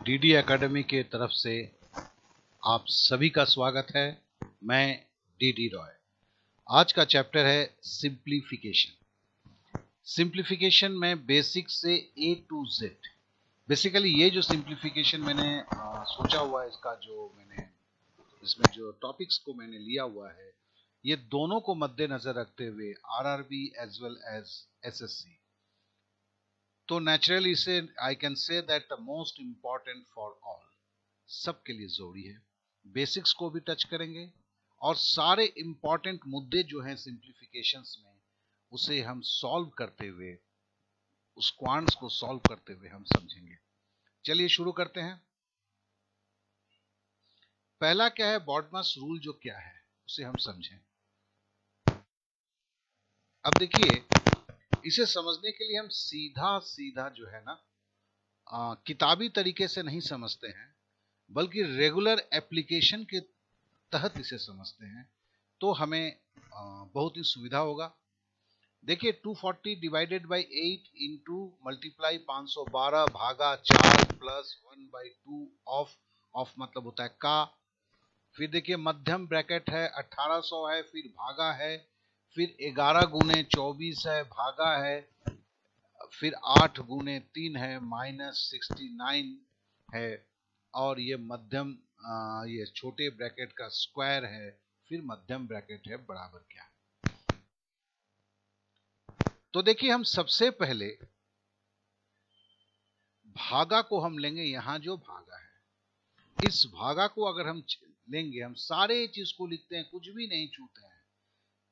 DD academy के तरफ से आप सभी का स्वागत है। मैं डीडी रॉय। आज का चैप्टर है सिंप्लीफिकेशन। सिंप्लीफिकेशन में बेसिक से ए टू जेड। बेसिकली ये जो सिंप्लीफिकेशन मैंने सोचा हुआ है, इसका जो मैंने इसमें जो टॉपिक्स को मैंने लिया हुआ है, ये दोनों को मद्देनजर रखते हुए RRB as well as SSC. तो नेचुरली इसे I can say that the most important for all, सबके लिए जरूरी है। बेसिक्स को भी टच करेंगे और सारे इंपॉर्टेंट मुद्दे जो हैं सिंप्लीफिकेशंस में, उसे हम सॉल्व करते हुए, उस क्वांट्स को सॉल्व करते हुए हम समझेंगे। चलिए शुरू करते हैं। पहला क्या है, बॉडमस रूल जो क्या है उसे हम समझें। अब देखिए, इसे समझने के लिए हम सीधा सीधा जो है ना किताबी तरीके से नहीं समझते हैं, बल्कि रेगुलर एप्लीकेशन के तहत इसे समझते हैं, तो हमें बहुत ही सुविधा होगा। देखिए 240 डिवाइडेड बाई 8 इंटू मल्टीप्लाई 512 भागा 4 प्लस 1/2 ऑफ मतलब होता है का। फिर देखिए मध्यम ब्रैकेट है 1800 है, फिर भागा है, फिर 11 गुने 24 है, भागा है, फिर 8 गुने 3 है, -69 है, और ये मध्यम ये छोटे ब्रैकेट का स्क्वायर है, फिर मध्यम ब्रैकेट है बराबर क्या। तो देखिए हम सबसे पहले भागा को हम लेंगे। यहां जो भागा है, इस भागा को अगर हम लेंगे, हम सारे चीज को लिखते हैं, कुछ भी नहीं छूते हैं।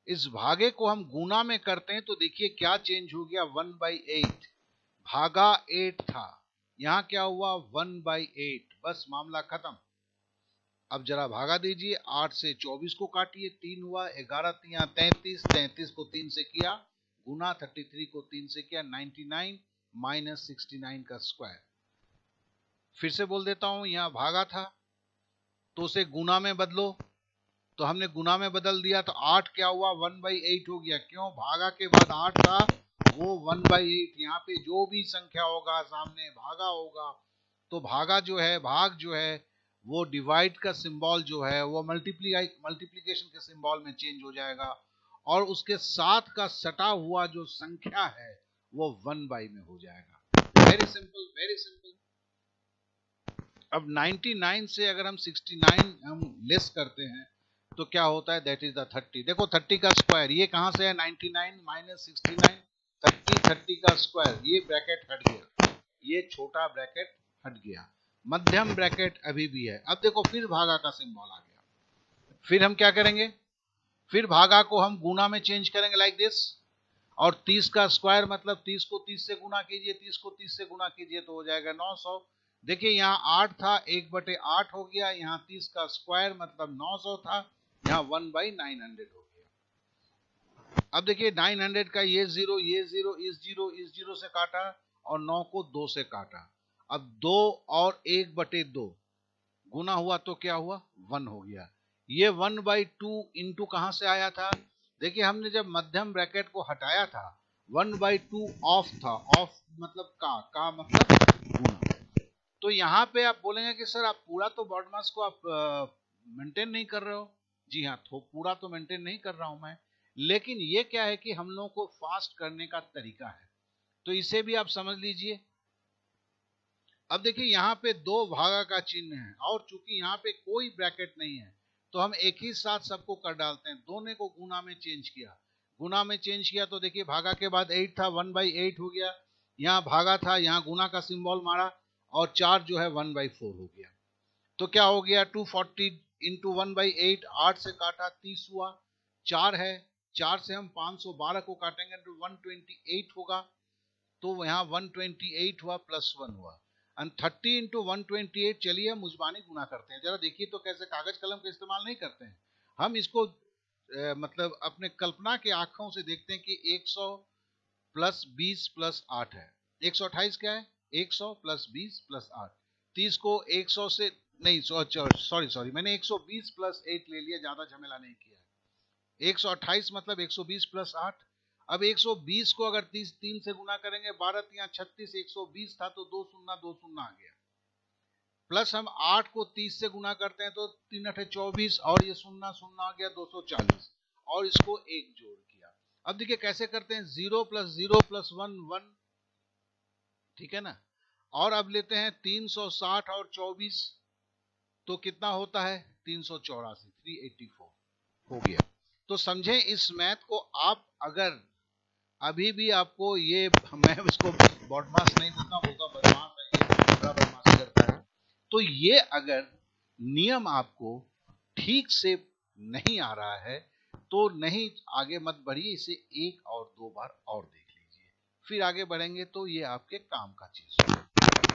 इस भागे को हम गुना में करते हैं तो देखिए क्या चेंज हो गया, 1/8। भागा 8 था, यहां क्या हुआ 1/8। बस मामला खत्म। अब जरा भागा दीजिए, 8 से 24 को काटिए, 3 हुआ, 11 3 33, 33 को 3 से किया गुना, 33 को 3 से किया 99 -69 का स्क्वायर। फिर से बोल देता हूं, यहां भागा था तो उसे गुना में बदलो, तो हमने गुना में बदल दिया तो 8 क्या हुआ 1/8 हो गया। क्यों, भागा के बाद 8 था, वो 1/8। यहाँ पे जो भी संख्या होगा सामने भागा होगा, तो भागा जो है, भाग जो है, वो डिवाइड का सिंबल जो है वो मल्टीप्लीकेशन के सिंबल में चेंज हो जाएगा, और उसके साथ का सटा हुआ जो संख्या है वो 1/, में हो जाएगा। Very simple, very simple. अब 99 से अगर हम 69 हम लेस करते हैं तो क्या होता है, दैट इज द 30। देखो 30 का स्क्वायर ये कहां से है, 99 -69, 30 का स्क्वायर, ये ब्रैकेट हट गया, ये छोटा ब्रैकेट हट गया, मध्यम ब्रैकेट अभी भी है। अब देखो फिर भागा का सिंबल आ गया, फिर हम क्या करेंगे, फिर भागा को हम गुना में चेंज करेंगे लाइक दिस, और 30 का स्क्वायर मतलब 30 को 30 से गुना कीजिए, 30 को 30 से गुना कीजिए तो हो जाएगा 900। देखिए यहाँ 8 था, 1/8 हो गया, यहाँ 30 का स्क्वायर मतलब 900 था, यहाँ 1/900 हो गया। अब देखिए 900 का ये जीरो, ये जीरो, इस जीरो, इस जीरो से काटा, और 9 को 2 से काटा। अब 2 और 1/2 गुना हुआ तो क्या हुआ, 1 हो गया। ये 1/2 इंटू कहां से आया था, देखिए हमने जब मध्यम ब्रैकेट को हटाया था 1/2 ऑफ था, ऑफ मतलब का मतलब गुना। तो यहाँ पे आप बोलेंगे कि सर आप पूरा तो बॉडमास को आप मेंटेन नहीं कर रहे हो। जी हाँ, तो पूरा तो मेंटेन नहीं कर रहा हूं मैं, लेकिन ये क्या है कि हम लोगों को फास्ट करने का तरीका है, तो इसे भी आप समझ लीजिए। अब देखिए यहाँ पे 2 भागा का चिन्ह है, और चूंकि यहाँ पे कोई ब्रैकेट नहीं है तो हम एक ही साथ सबको कर डालते हैं। दोनों को गुना में चेंज किया, गुना में चेंज किया तो देखिए भागा के बाद 8 था, 1/8 हो गया, यहाँ भागा था, यहाँ गुना का सिंबल मारा, और 4 जो है 1/4 हो गया। तो क्या हो गया, 240 इंटू 1/8, 8 से काटा 30 हुआ, 4 है, 4 से हम 512 को काटेंगे तो 128 होगा, तो यहाँ 128 हुआ प्लस 1 हुआ, एंड 30 इंटू 128। चलिए हम मुजबानी गुना करते हैं, जरा देखिए तो कैसे, कागज कलम का इस्तेमाल नहीं करते हैं हम इसको, मतलब अपने कल्पना के आंखों से देखते हैं कि 100 प्लस 20 प्लस 8 है, 128 क्या है, 100 प्लस 20 प्लस 8। 30 को 100 से नहीं, सॉरी मैंने 120 प्लस 8 ले लिया, ज्यादा झमेला नहीं किया। 128 मतलब 120 प्लस 8। अब 120 को अगर 3 से गुना करेंगे, 12 3 36, 120 था तो 2 शून्य 2 शून्य आ गया। प्लस हम 8 को 30 से गुना करते हैं तो 3 8 24 और ये 0 0 आ गया 240 और इसको 1 जोड़ किया। अब देखिए कैसे करते हैं, 0 + 0 + 1 1, ठीक है ना। और अब लेते हैं 360 और 24 तो कितना होता है 384, 384 हो गया। तो समझे इस मैथ को आप अगर अभी भी आपको ये, मैं इसको बदमाश नहीं बोलता बदमाश है, ये बड़ा बदमाशी करता है। तो ये अगर नियम आपको ठीक से नहीं आ रहा है तो नहीं आगे मत बढ़िए, इसे 1 और 2 बार और देख लीजिए, फिर आगे बढ़ेंगे तो ये आपके काम का चीज होगा।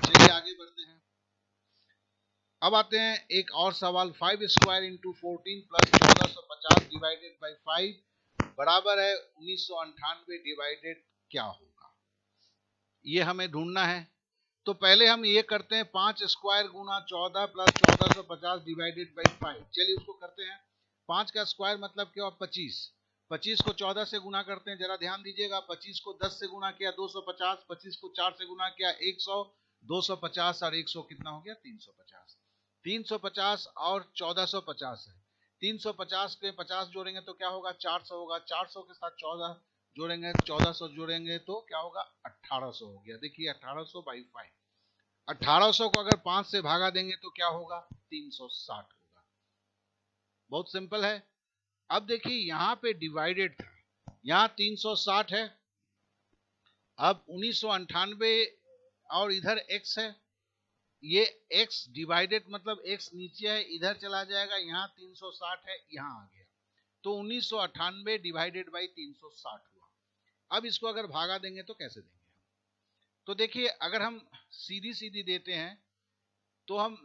चलिए आगे बढ़ते हैं। अब आते हैं एक और सवाल, 5 square into 14 plus 1450 divided by 5 बराबर है 1998 डिवाइडेड क्या होगा, ये हमें ढूंढना है। तो पहले हम ये करते हैं 5 square Guna 14 plus 1450 divided by 5। चलिए उसको करते हैं। 5 का स्क्वायर मतलब क्या, 25। 25 को 14 से गुना करते हैं, जरा ध्यान दीजिएगा। 25 को 10 से गुना किया 250, 25 को 4 से गुना किया 100, 250 और 100 कितना हो गया 350। 350 और 1450 है, 350 के 50 जोड़ेंगे तो क्या होगा 400 होगा, 400 के साथ 14 जोड़ेंगे, 1400 जोड़ेंगे तो क्या होगा 1800 हो गया। देखिए 1800 बाई 5, 1800 को अगर 5 से भागा देंगे तो क्या होगा 360 होगा। बहुत सिंपल है। अब देखिए यहां पे डिवाइडेड था, यहां 360 है, अब 1998 और इधर x है, ये x डिवाइडेड मतलब x नीचे है, इधर चला जाएगा, यहाँ 360 है, यहाँ आ गया तो 1998 डिवाइडेड बाई 360 हुआ। अब इसको अगर भागा देंगे तो कैसे देंगे, तो देखिए अगर हम सीधी सीधी देते हैं तो हम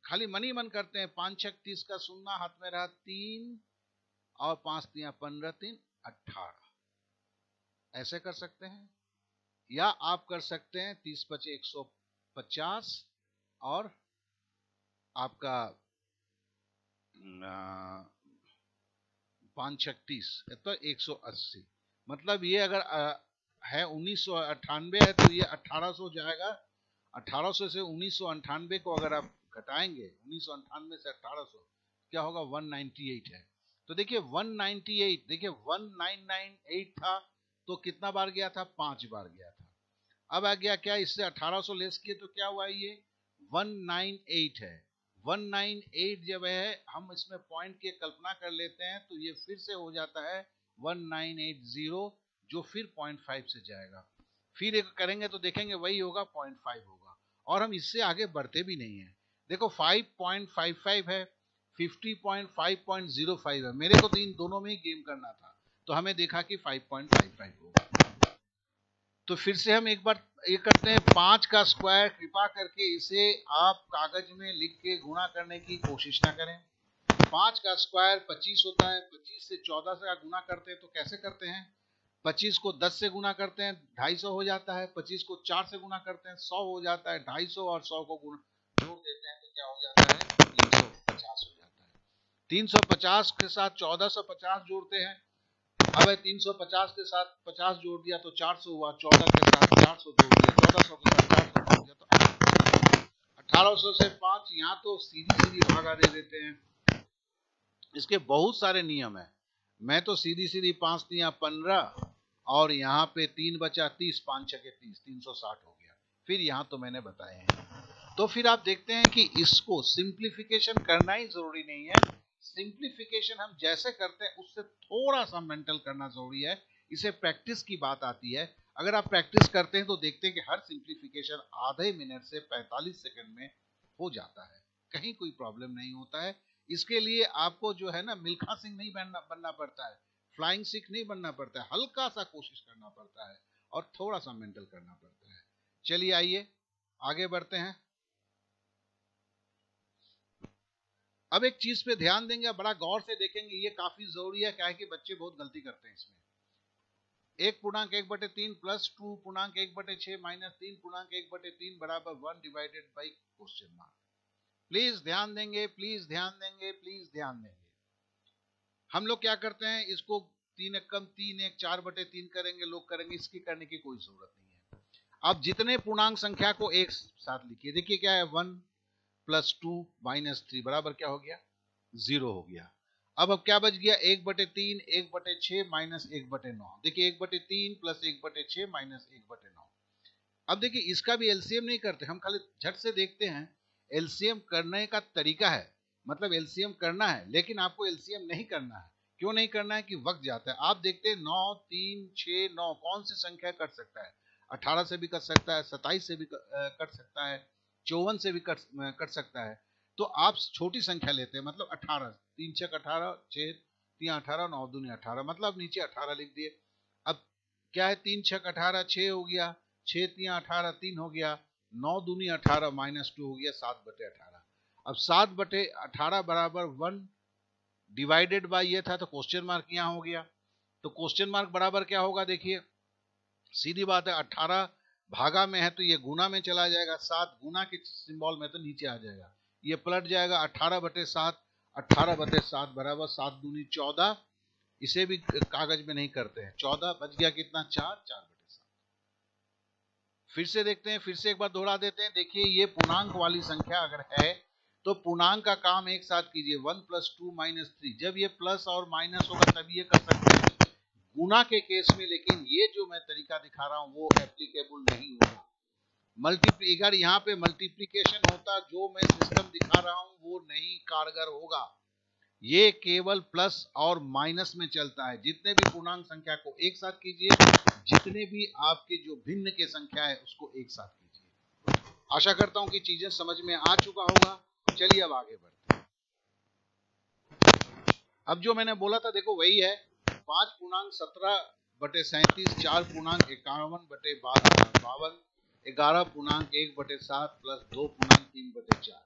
खाली मन ही मन करते हैं, 5 6 30 का 0 हाथ में रहा 3 और 5 3 15 3 18, ऐसे कर सकते हैं। या आप कर सकते हैं 30 5 150 और आपका 5 6 30 तो 180, मतलब ये अगर है 1998 है तो ये 1800 जाएगा। 1800 से 1998 को अगर आप घटाएंगे, 1998 से 1800 क्या होगा 198 है। तो देखिए 198, देखिए 1998 था तो कितना बार गया था 5 बार गया था। अब आ गया क्या, इससे 1800 लेस किए तो क्या हुआ, ये 198 है। 198 जब है हम इसमें पॉइंट की कल्पना कर लेते हैं तो ये फिर से हो जाता है 1980, जो फिर 0.5 से जाएगा, फिर एक करेंगे तो देखेंगे वही होगा 0.5 होगा, और हम इससे आगे बढ़ते भी नहीं है। देखो 5.55 है, 50.5.05 है, मेरे को तो इन दोनों में ही गेम करना था तो हमें देखा कि 5.55 होगा। तो फिर से हम एक बार ये करते हैं, 5 का स्क्वायर, कृपा करके इसे आप कागज में लिख के गुणा करने की कोशिश ना करें। 5 का स्क्वायर 25 होता है, 25 से 14 से गुणा करते हैं तो कैसे करते हैं, 25 को 10 से गुना करते हैं 250 हो जाता है, 25 को 4 से गुना करते हैं 100 हो जाता है, 250 और 100 को जोड़ देते हैं तो क्या हो जाता है 350 हो जाता है। 350 के साथ 1450 जोड़ते हैं, अब 350 के साथ 50 जोड़ दिया तो 400 हुआ, 14 के साथ 400 जोड़ दिया, 1400 के साथ 400 जोड़ दिया तो 1800 से 5, यहाँ तो सीधी सीधी भागा दे देते हैं। इसके बहुत सारे नियम है, मैं तो सीधी सीधी 5 3 15 और यहाँ पे 3 बचा 30, 5 6 30, 360 हो गया। फिर यहाँ तो मैंने बताए हैं। तो फिर आप देखते हैं कि इसको सिंप्लीफिकेशन करना ही जरूरी नहीं है, सिंप्लीफिकेशन हम जैसे करते हैं उससे थोड़ा सा मेंटल करना जरूरी है, इसे प्रैक्टिस की बात आती है। अगर आप प्रैक्टिस करते हैं तो देखते हैं कि हर सिंप्लीफिकेशन आधे मिनट से 45 सेकंड में हो जाता है, कहीं कोई प्रॉब्लम नहीं होता है। इसके लिए आपको जो है ना मिल्खा सिंह नहीं बनना पड़ता है, फ्लाइंग सिख नहीं बनना पड़ता है, हल्का सा कोशिश करना पड़ता है और थोड़ा सा मेंटल करना पड़ता है। चलिए आइए आगे बढ़ते हैं। अब एक चीज पे ध्यान देंगे, बड़ा गौर से देखेंगे, ये काफी जरूरी है, क्या है कि बच्चे बहुत गलती करते हैं इसमें। 1/1/3 प्लस 2/1/6 माइनस 3/1/3 बराबर 1 divided by question mark. Please ध्यान देंगे, प्लीज ध्यान देंगे, प्लीज ध्यान देंगे। हम लोग क्या करते हैं, इसको 3 एकम 3 1 4/3 करेंगे, लोग करेंगे, इसकी करने की कोई जरूरत नहीं है। अब जितने पूर्णांक संख्या को एक साथ लिखिए, देखिए क्या है 1 प्लस 2 माइनस 3 बराबर क्या हो गया, 0 हो गया। अब क्या बच गया, 1/3 1/6 माइनस 1/9। देखिए 1/3 प्लस 1/6 माइनस 1/9। अब देखिए इसका भी एलसीएम नहीं करते हम, खाली झट से देखते हैं। एलसीएम करने का तरीका है, मतलब एलसीएम करना है, लेकिन आपको एलसीएम नहीं करना है। क्यों नहीं करना है कि वक्त जाता है। आप देखते हैं 9 3 6 9 कौन सी संख्या कर सकता है, 18 से भी कर सकता है, 27 से भी कर सकता है, 54 से भी कर सकता है। तो आप छोटी संख्या लेते हैं, मतलब 18, 3 6 18, 6 3 18, 9 दूनी 18, मतलब नीचे 18 लिख दिए। अब क्या है, 3 6 18, 6 हो गया, 6 3 18, 3 हो गया, 9 दूनी 18 माइनस 2 हो गया 7/18। अब 7/18 बराबर 1 डिवाइडेड बाय ये था, तो क्वेश्चन मार्क यहाँ हो गया। तो क्वेश्चन मार्क बराबर क्या होगा, देखिए सीधी बात है, 18 भागा में है तो ये गुना में चला जाएगा, 7 गुना के सिंबल में तो नीचे आ जाएगा, ये पलट जाएगा 18/7। 18/7 बराबर 7 दूनी 14। इसे भी कागज में नहीं करते हैं, 14 बच गया कितना, 4 4/7। फिर से देखते हैं, फिर से एक बार दोहरा देते हैं। देखिए ये पूर्णांक वाली संख्या अगर है तो पूर्णांक का काम एक साथ कीजिए, 1 + 2 - 3। जब ये प्लस और माइनस होगा तब ये कर सकते हैं गुना के केस में, लेकिन ये जो मैं तरीका दिखा रहा हूं वो एप्लीकेबल नहीं होगा। अगर यहाँ पे मल्टीप्लीकेशन होता, जो मैं सिस्टम दिखा रहा हूं वो नहीं कारगर होगा। ये केवल प्लस और माइनस में चलता है। जितने भी पूर्णांक संख्या को एक साथ कीजिए, जितने भी आपके जो भिन्न के संख्या है उसको एक साथ कीजिए। आशा करता हूं कि चीजें समझ में आ चुका होगा। चलिए अब आगे बढ़ते हैं। अब जो मैंने बोला था देखो वही है, 5 पूर्णांक 17/37, 4 पूर्णांक 51/52, 11 पूर्णांक 1/7 प्लस 2 पूर्णांक 3/4।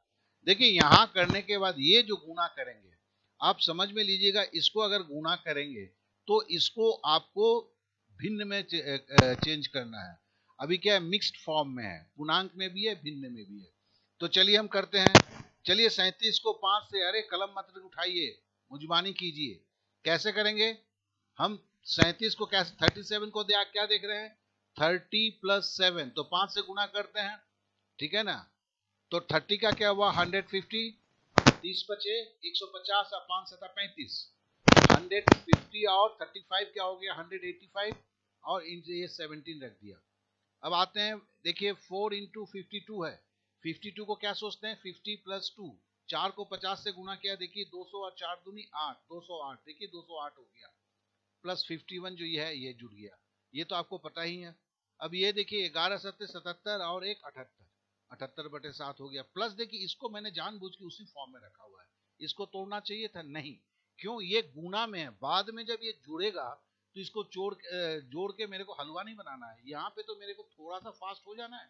देखिए यहां करने के बाद ये जो गुना करेंगे, आप समझ में लीजिएगा, इसको अगर गुना करेंगे तो इसको आपको भिन्न में चेंज करना है। अभी क्या है, मिक्स्ड फॉर्म में है, पूर्णांक में भी है भिन्न में भी है। तो चलिए हम करते हैं। चलिए 37 को 5 से, अरे कलम मत उठाइए, मुजबानी कीजिए। कैसे करेंगे हम 37 को, कैसे 37 को क्या देख रहे हैं, 30 + 7, तो 5 से गुना करते हैं, ठीक है ना। तो 30 का क्या हुआ, 150, 30 बचे 150 और 5 7 35, 150 और 35 क्या हो गया, 185, और इनसे ये 17 रख दिया। अब आते हैं, देखिए 4 × 52 है। 52 को क्या सोचते हैं, 50 + 2, 4 को 50 से गुना किया, देखिए 200 और 4 दूनी 8, 208, देखिए 208 हो गया, प्लस 51 जो ये है ये जुड़ गया, ये तो आपको पता ही है। अब ये देखिए 11 7 77 और 1 78, 78/7 हो गया। प्लस देखिए इसको मैंने जानबूझ के उसी फॉर्म में रखा हुआ है, इसको तोड़ना चाहिए था नहीं, क्यों, ये गुना में है, बाद में जब ये जुड़ेगा तो इसको जोड़ के मेरे को हलवा नहीं बनाना है, यहाँ पे तो मेरे को थोड़ा सा फास्ट हो जाना है।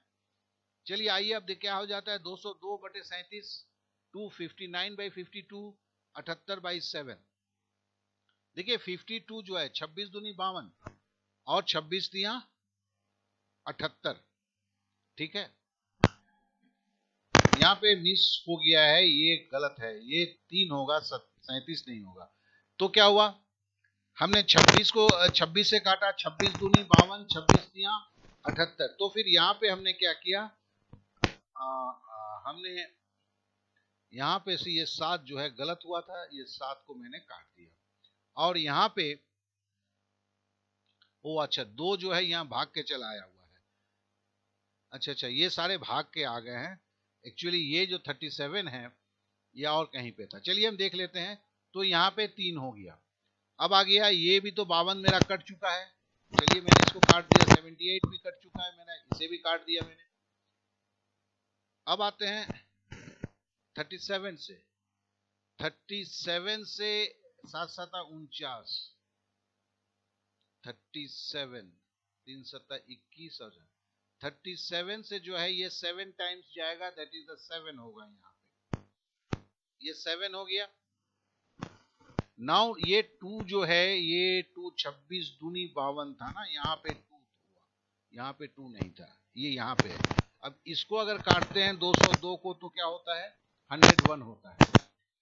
चलिए आइए अब क्या हो जाता है, 202/37, 259/52, 78/7। देखिए 52 जो है 26 दूनी 52 और 26 दिया 78, ठीक है। यहाँ पे मिस हो गया है, ये गलत है, ये 3 होगा, 37 नहीं होगा। तो क्या हुआ, हमने 26 को 26 से काटा, 26 दूनी 52, 26 दिया 78। तो फिर यहाँ पे हमने क्या किया, हमने यहाँ पे से ये 7 जो है गलत हुआ था, ये 7 को मैंने काट दिया, और यहाँ पे ओ अच्छा 2 जो है यहाँ भाग के चला आया हुआ है। अच्छा ये सारे भाग के आ गए हैं, एक्चुअली ये जो 37 है ये और कहीं पे था। चलिए हम देख लेते हैं, तो यहाँ पे 3 हो गया। अब आ गया ये भी, तो 52 मेरा कट चुका है, चलिए मैंने इसको काट दिया, 78 भी कट चुका है मेरा, इसे भी काट दिया मैंने। अब आते हैं 37 से, 37 से 7 7 49, 37 3 7 21 और 37 से जो है ये 7 टाइम्स जाएगा, दैट इज द 7 होगा, यहाँ पे ये 7 हो गया। नाउ ये 2 जो है, ये 2 26 दूनी 52 था ना, यहाँ पे 2 हुआ, यहाँ पे 2 नहीं था, ये यहाँ पे है। अब इसको अगर काटते हैं 202 को तो क्या होता है, 101 होता है।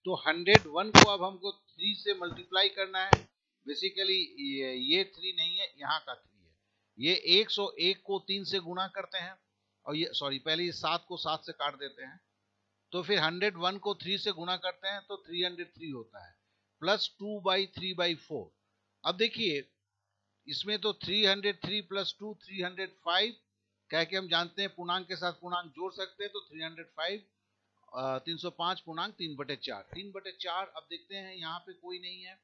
तो 101 को अब हमको 3 से मल्टीप्लाई करना है। बेसिकली ये 3 नहीं है, यहाँ का 3 है। ये 101 को 3 से गुना करते हैं, और ये सॉरी पहले ये 7 को 7 से काट देते हैं, तो फिर 101 को 3 से गुना करते हैं तो 303 होता है, प्लस 2/3/4। अब देखिए इसमें तो 303 प्लस 2 305 कह के हम जानते हैं, पूर्णांक के साथ पूर्णांक जोड़ सकते हैं, तो 305 305 पूर्णांक 3/4 3/4। अब देखते हैं यहाँ पे कोई नहीं है,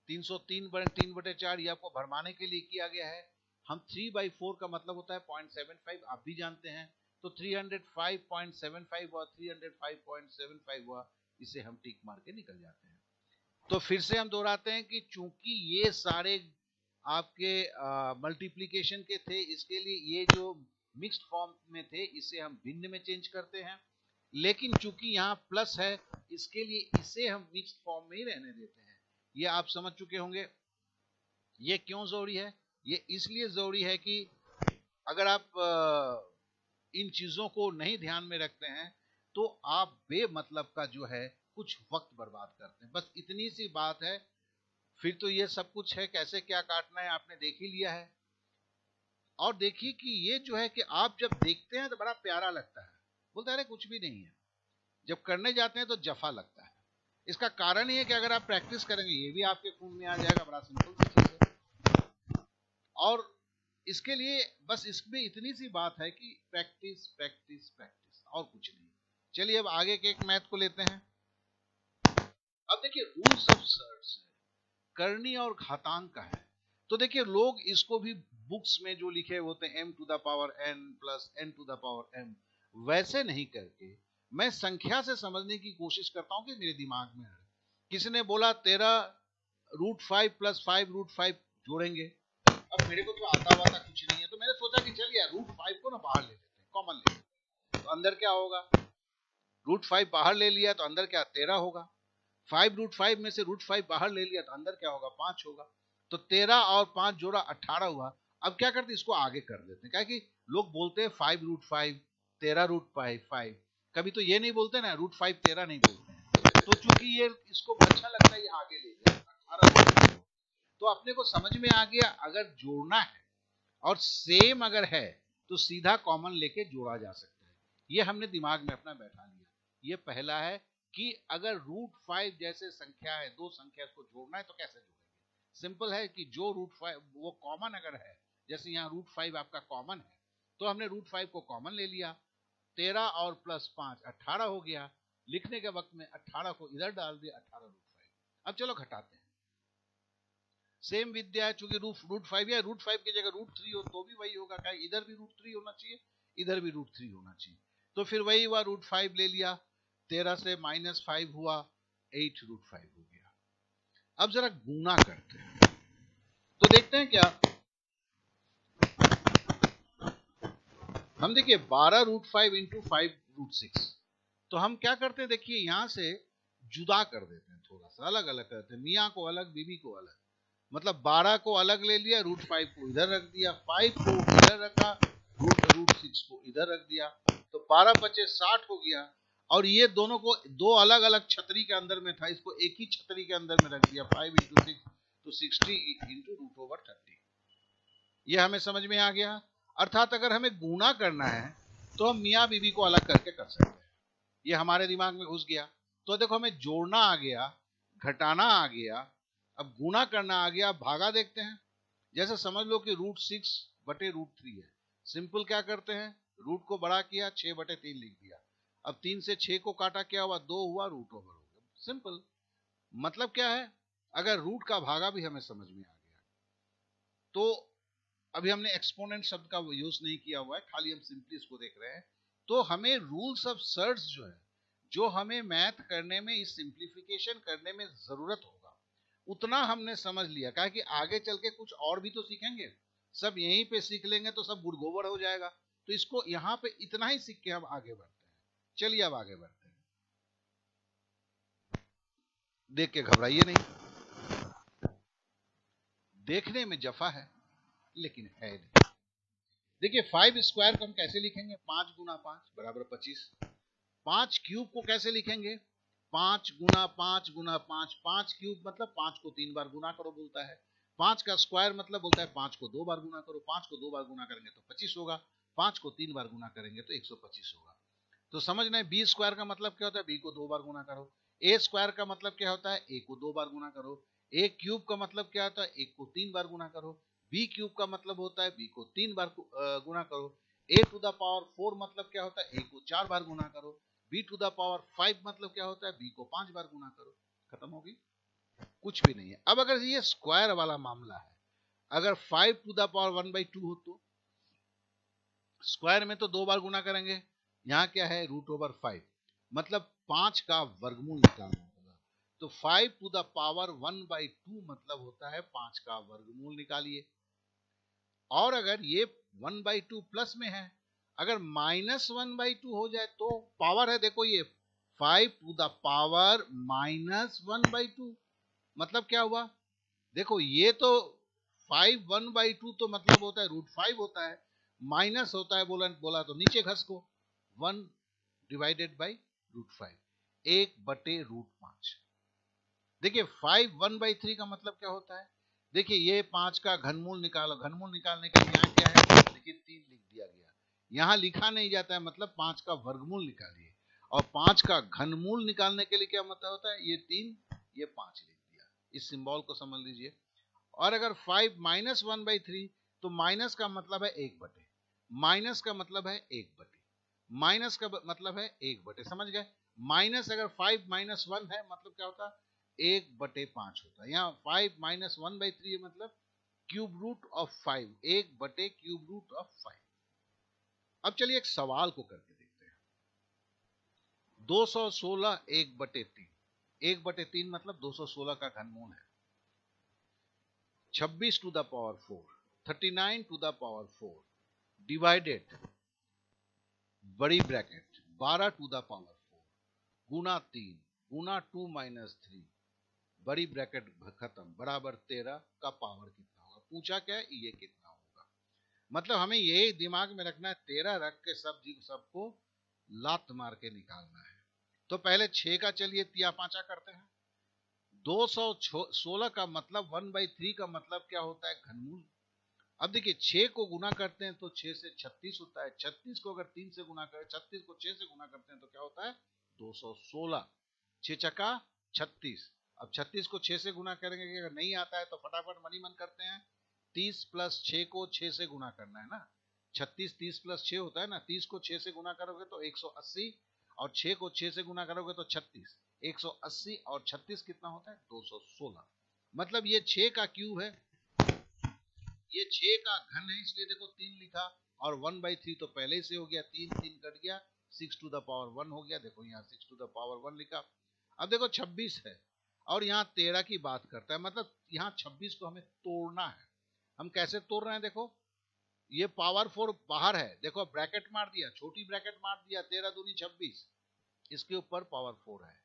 303/3/4 ये आपको भरमाने के लिए किया गया है। हम 3/4 का मतलब होता है 0.75, आप भी जानते हैं, तो 305.75 हुआ, 305.75 हुआ, इसे हम टिक मार के निकल जाते हैं। तो फिर से हम दोहराते हैं कि चूंकि ये सारे आपके मल्टीप्लीकेशन के थे, इसके लिए ये जो मिक्स्ड फॉर्म में थे इसे हम भिन्न में चेंज करते हैं, लेकिन चूंकि यहाँ प्लस है इसके लिए इसे हम मिक्स्ड फॉर्म में ही रहने देते हैं। ये आप समझ चुके होंगे। ये क्यों जरूरी है? ये इसलिए जरूरी है कि अगर आप इन चीजों को नहीं ध्यान में रखते हैं तो आप बेमतलब का जो है कुछ वक्त बर्बाद करते हैं। बस इतनी सी बात है, फिर तो ये सब कुछ है, कैसे क्या काटना है आपने देख ही लिया है। और देखिए कि ये जो है कि आप जब देखते हैं तो बड़ा प्यारा लगता है, बोलते हैं अरे कुछ भी नहीं है, जब करने जाते हैं तो जफा लगता है। इसका कारण ये है कि अगर आप प्रैक्टिस करेंगे ये भी आपके खून में आ जाएगा, बड़ा सिंपल सी चीज है। और इसके लिए बस इसमें इतनी सी बात है कि प्रैक्टिस प्रैक्टिस प्रैक्टिस, और कुछ नहीं। चलिए अब आगे के एक मैथ को लेते हैं। अब देखिए रूल्स ऑफ सर्ट्स करनी और घातांक का है, तो देखिए लोग इसको भी बुक्स में जो लिखे होते हैं m⁴n प्लस n⁴m, वैसे नहीं करके मैं संख्या से समझने की कोशिश करता हूं कि मेरे दिमाग में है। किसी ने बोला 13√5 प्लस 5√5 जोड़ेंगे, अब मेरे को तो आता वाता कुछ नहीं है, तो मैंने सोचा कि चल यार √5 को ना बाहर ले लेते हैं, कॉमन ले लेते हैं, तो अंदर क्या होगा, √5 बाहर ले लिया तो अंदर क्या 13 होगा, 5√5 में से √5 बाहर ले लिया तो अंदर क्या होगा 5 होगा, तो 13 और 5 जोड़ा 18 हुआ। अब क्या करते इसको आगे कर देते हैं, क्या कि लोग बोलते हैं 5√5 13√5, कभी तो ये नहीं बोलते ना √5 13 नहीं बोलते हैं, तो चूंकि ये इसको अच्छा लगता है ये आगे ले गया 18। तो अपने को समझ में आ गया अगर जोड़ना है और सेम अगर है तो सीधा कॉमन लेके जोड़ा जा सकता है। ये हमने दिमाग में अपना बैठा लिया। ये पहला है कि अगर √5 जैसे संख्या है, दो संख्या को जोड़ना है तो कैसे जोड़ेंगे। सिंपल है कि जो √5 वो कॉमन अगर है, जैसे यहाँ √5 आपका कॉमन है तो हमने √5 को कॉमन ले लिया, 13 और प्लस 5 18 हो गया, लिखने के वक्त में 18 को इधर डाल दिया, 18√5। अब चलो घटाते हैं, सेम विद्या है, चूंकि √5 या √5 की जगह √3 हो तो भी वही होगा, क्या इधर भी √3 होना चाहिए, इधर भी √3 होना चाहिए, तो फिर वही हुआ √5 ले लिया, 13 से -5 हुआ, 8√5 हो गया। अब जरा गुना करते हैं तो देखते हैं क्या, हम देखिए 12√5 इंटू 5√6, तो हम क्या करते हैं देखिए यहां से जुदा कर देते हैं, थोड़ा सा अलग अलग करते हैं, मियाँ को अलग बीबी को अलग, मतलब 12 को अलग ले लिया, √5 को इधर रख दिया, 5 को इधर रखा, √6 को इधर रख दिया, तो 12 बचे 60 हो गया। और ये दोनों को दो अलग अलग छतरी के अंदर में था, इसको एक ही छतरी के अंदर में रख दिया, 5 इंटू 6 तो 60 इंटू √30। ये हमें समझ में आ गया। अर्थात अगर हमें गुना करना है तो हम मियाँ बीबी को अलग करके कर सकते हैं, ये हमारे दिमाग में घुस गया। तो देखो हमें जोड़ना आ गया, घटाना आ गया, अब गुना करना आ गया। भागा देखते हैं, जैसे समझ लो कि √6/√3 है, सिंपल क्या करते हैं, रूट को बड़ा किया, 6/3 लिख दिया, अब 3 से 6 को काटा, क्या हुआ 2 हुआ, √over हो गया, सिंपल। मतलब क्या है, अगर रूट का भागा भी हमें समझ में आ गया, तो अभी हमने एक्सपोनेंट शब्द का यूज नहीं किया हुआ है, खाली हम सिंपली इसको देख रहे हैं, तो हमें रूल्स ऑफ सर्ट्स जो है, जो हमें मैथ करने में, इस सिंप्लीफिकेशन करने में जरूरत होगा, उतना हमने समझ लिया। कहा कि आगे चल के कुछ और भी तो सीखेंगे, सब यहीं पे सीख लेंगे तो सब गुड़गोबर हो जाएगा, तो इसको यहाँ पे इतना ही सीख के हम आगे बढ़ते हैं। चलिए अब आगे बढ़ते हैं, देख के घबराइए नहीं, देखने में जफा है लेकिन है नहीं। देखिए 5 स्क्वायर को हम कैसे लिखेंगे, 5 गुना 5 बराबर 25। 5 क्यूब को कैसे लिखेंगे, 5 गुना 5 गुना 5, 5 क्यूब मतलब 5 को 3 बार गुना करो बोलता है, 5 का स्क्वायर मतलब बोलता है 5 को 2 बार गुना करो, 5 को 2 बार गुना करेंगे तो 25 होगा, 5 को 3 बार गुना करेंगे तो 125 होगा। तो समझना है बी स्क्वायर का मतलब क्या होता है, बी को 2 बार गुना करो। ए स्क्वायर का मतलब क्या होता है, ए को 2 बार गुना करो। ए क्यूब का मतलब क्या होता है, ए को 3 बार गुना करो। बी क्यूब का मतलब होता है बी को 3 बार गुना करो। ए टू द पावर 4 मतलब क्या होता है, ए को 4 बार गुना करो। बी टू द पावर 5 मतलब क्या होता है, बी को 5 बार गुना करो। खत्म होगी, कुछ भी नहीं है। अब अगर ये स्क्वायर वाला मामला है, अगर 5 टू द पावर 1/2 हो तो स्क्वायर में तो 2 बार गुना करेंगे। यहाँ क्या है, √5, मतलब 5 का वर्गमूल निकालना होगा। तो 5 टू द पावर 1/2 मतलब होता है 5 का वर्गमूल निकालिए। और अगर ये 1/2 प्लस में है, अगर -1/2 हो जाए तो पावर है, देखो ये 5 टू द पावर -1/2 मतलब क्या हुआ, देखो ये तो 5 1/2 तो मतलब होता है √5 होता है, माइनस होता है बोला तो नीचे घस को 1/√5, 1/√5। देखिए 5 1/3 का मतलब क्या होता है, देखिए ये 5 का घनमूल निकालो, घनमूल निकालने के लिए यहाँ क्या है, देखिए 3 लिख दिया गया, यहाँ लिखा नहीं जाता है, मतलब 5 का वर्गमूल निकालिए। और 5 का घनमूल निकालने के लिए क्या मतलब होता है, ये 3 ये 5 लिख दिया। इस सिंबल को समझ लीजिए। और अगर 5 -1/3 तो माइनस का मतलब है 1/, माइनस का मतलब है 1/, माइनस का मतलब है 1/, समझ गए। माइनस अगर 5 -1 है मतलब क्या होता है, 1/5 होता है। यहाँ 5 -1/3 मतलब cube root of 5, cube root of 5। अब चलिए एक सवाल को करके देखते हैं। 216 1/3, 1/3 मतलब 216 का घनमूल है। 26 to the power 4, 39 to the power 4 divided बड़ी ब्रैकेट 12 टू द पावर 4 गुना 3 गुना 2 - 3 बड़ी ब्रैकेट खत्म बराबर 13 का पावर कितना होगा। पूछा क्या है, ये कितना होगा, मतलब हमें यही दिमाग में रखना है, 13 रख के सबको लात मार के निकालना है। तो पहले 6 का चलिए तिया पांचा करते हैं। 216 का मतलब 1/3 का मतलब क्या होता है, घनमूल। अब देखिए 6 को गुना करते हैं तो 6 से 36 होता है, 36 को अगर 3 से गुना करें, 36 को 6 से गुना करते हैं तो क्या होता है 216, 6 चक्का 36। अब 36 को 6 से गुना करेंगे, अगर नहीं आता है तो फटाफट मनी मन करते हैं, 30 + 6 को 6 से गुना करना है ना, 36 30 + 6 होता है ना, 30 को 6 से गुना करोगे तो 180, और 6 को 6 से गुना करोगे तो 36, 180 और 36 कितना होता है 216। मतलब ये 6 का क्यूब है, ये 6 का घन है, इसलिए देखो 3 लिखा, और 1/3 तो पहले से हो गया, 3 3 कट गया, 6 टू द पावर 1 हो गया, देखो यहाँ 6 टू द पावर 1 लिखा। अब देखो 26 है और यहाँ 13 की बात करता है, मतलब यहाँ 26 को हमें तोड़ना है। हम कैसे तोड़ रहे हैं, देखो ये पावर 4 बाहर है, देखो ब्रैकेट मार दिया, छोटी ब्रैकेट मार दिया, 13 दूनी 26, इसके ऊपर पावर 4 है,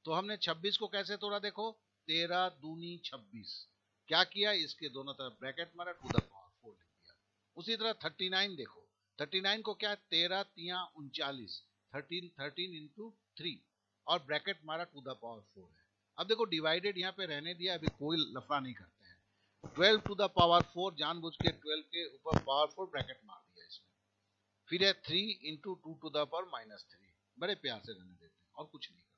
तो हमने 26 को कैसे तोड़ा, देखो 13 दूनी 26, क्या किया, इसके दोनों तरफ ब्रैकेट मारा, टू द पावर 4 लिख दिया। उसी तरह 39 देखो, 39 को क्या है, 13 तिया 39, 13 इंटू 3 और ब्रैकेट मारा, टू द पावर 4 है। अब देखो डिवाइडेड यहाँ पे रहने दिया, अभी कोई लफड़ा नहीं करते हैं। 12 टू द पावर 4 जानबूझ के 12 के ऊपर पावर 4 ब्रैकेट मार दिया इसमें, फिर है 3 इंटू 2 टू द पावर -3, बड़े प्यार से रहने देते हैं और कुछ नहीं करते।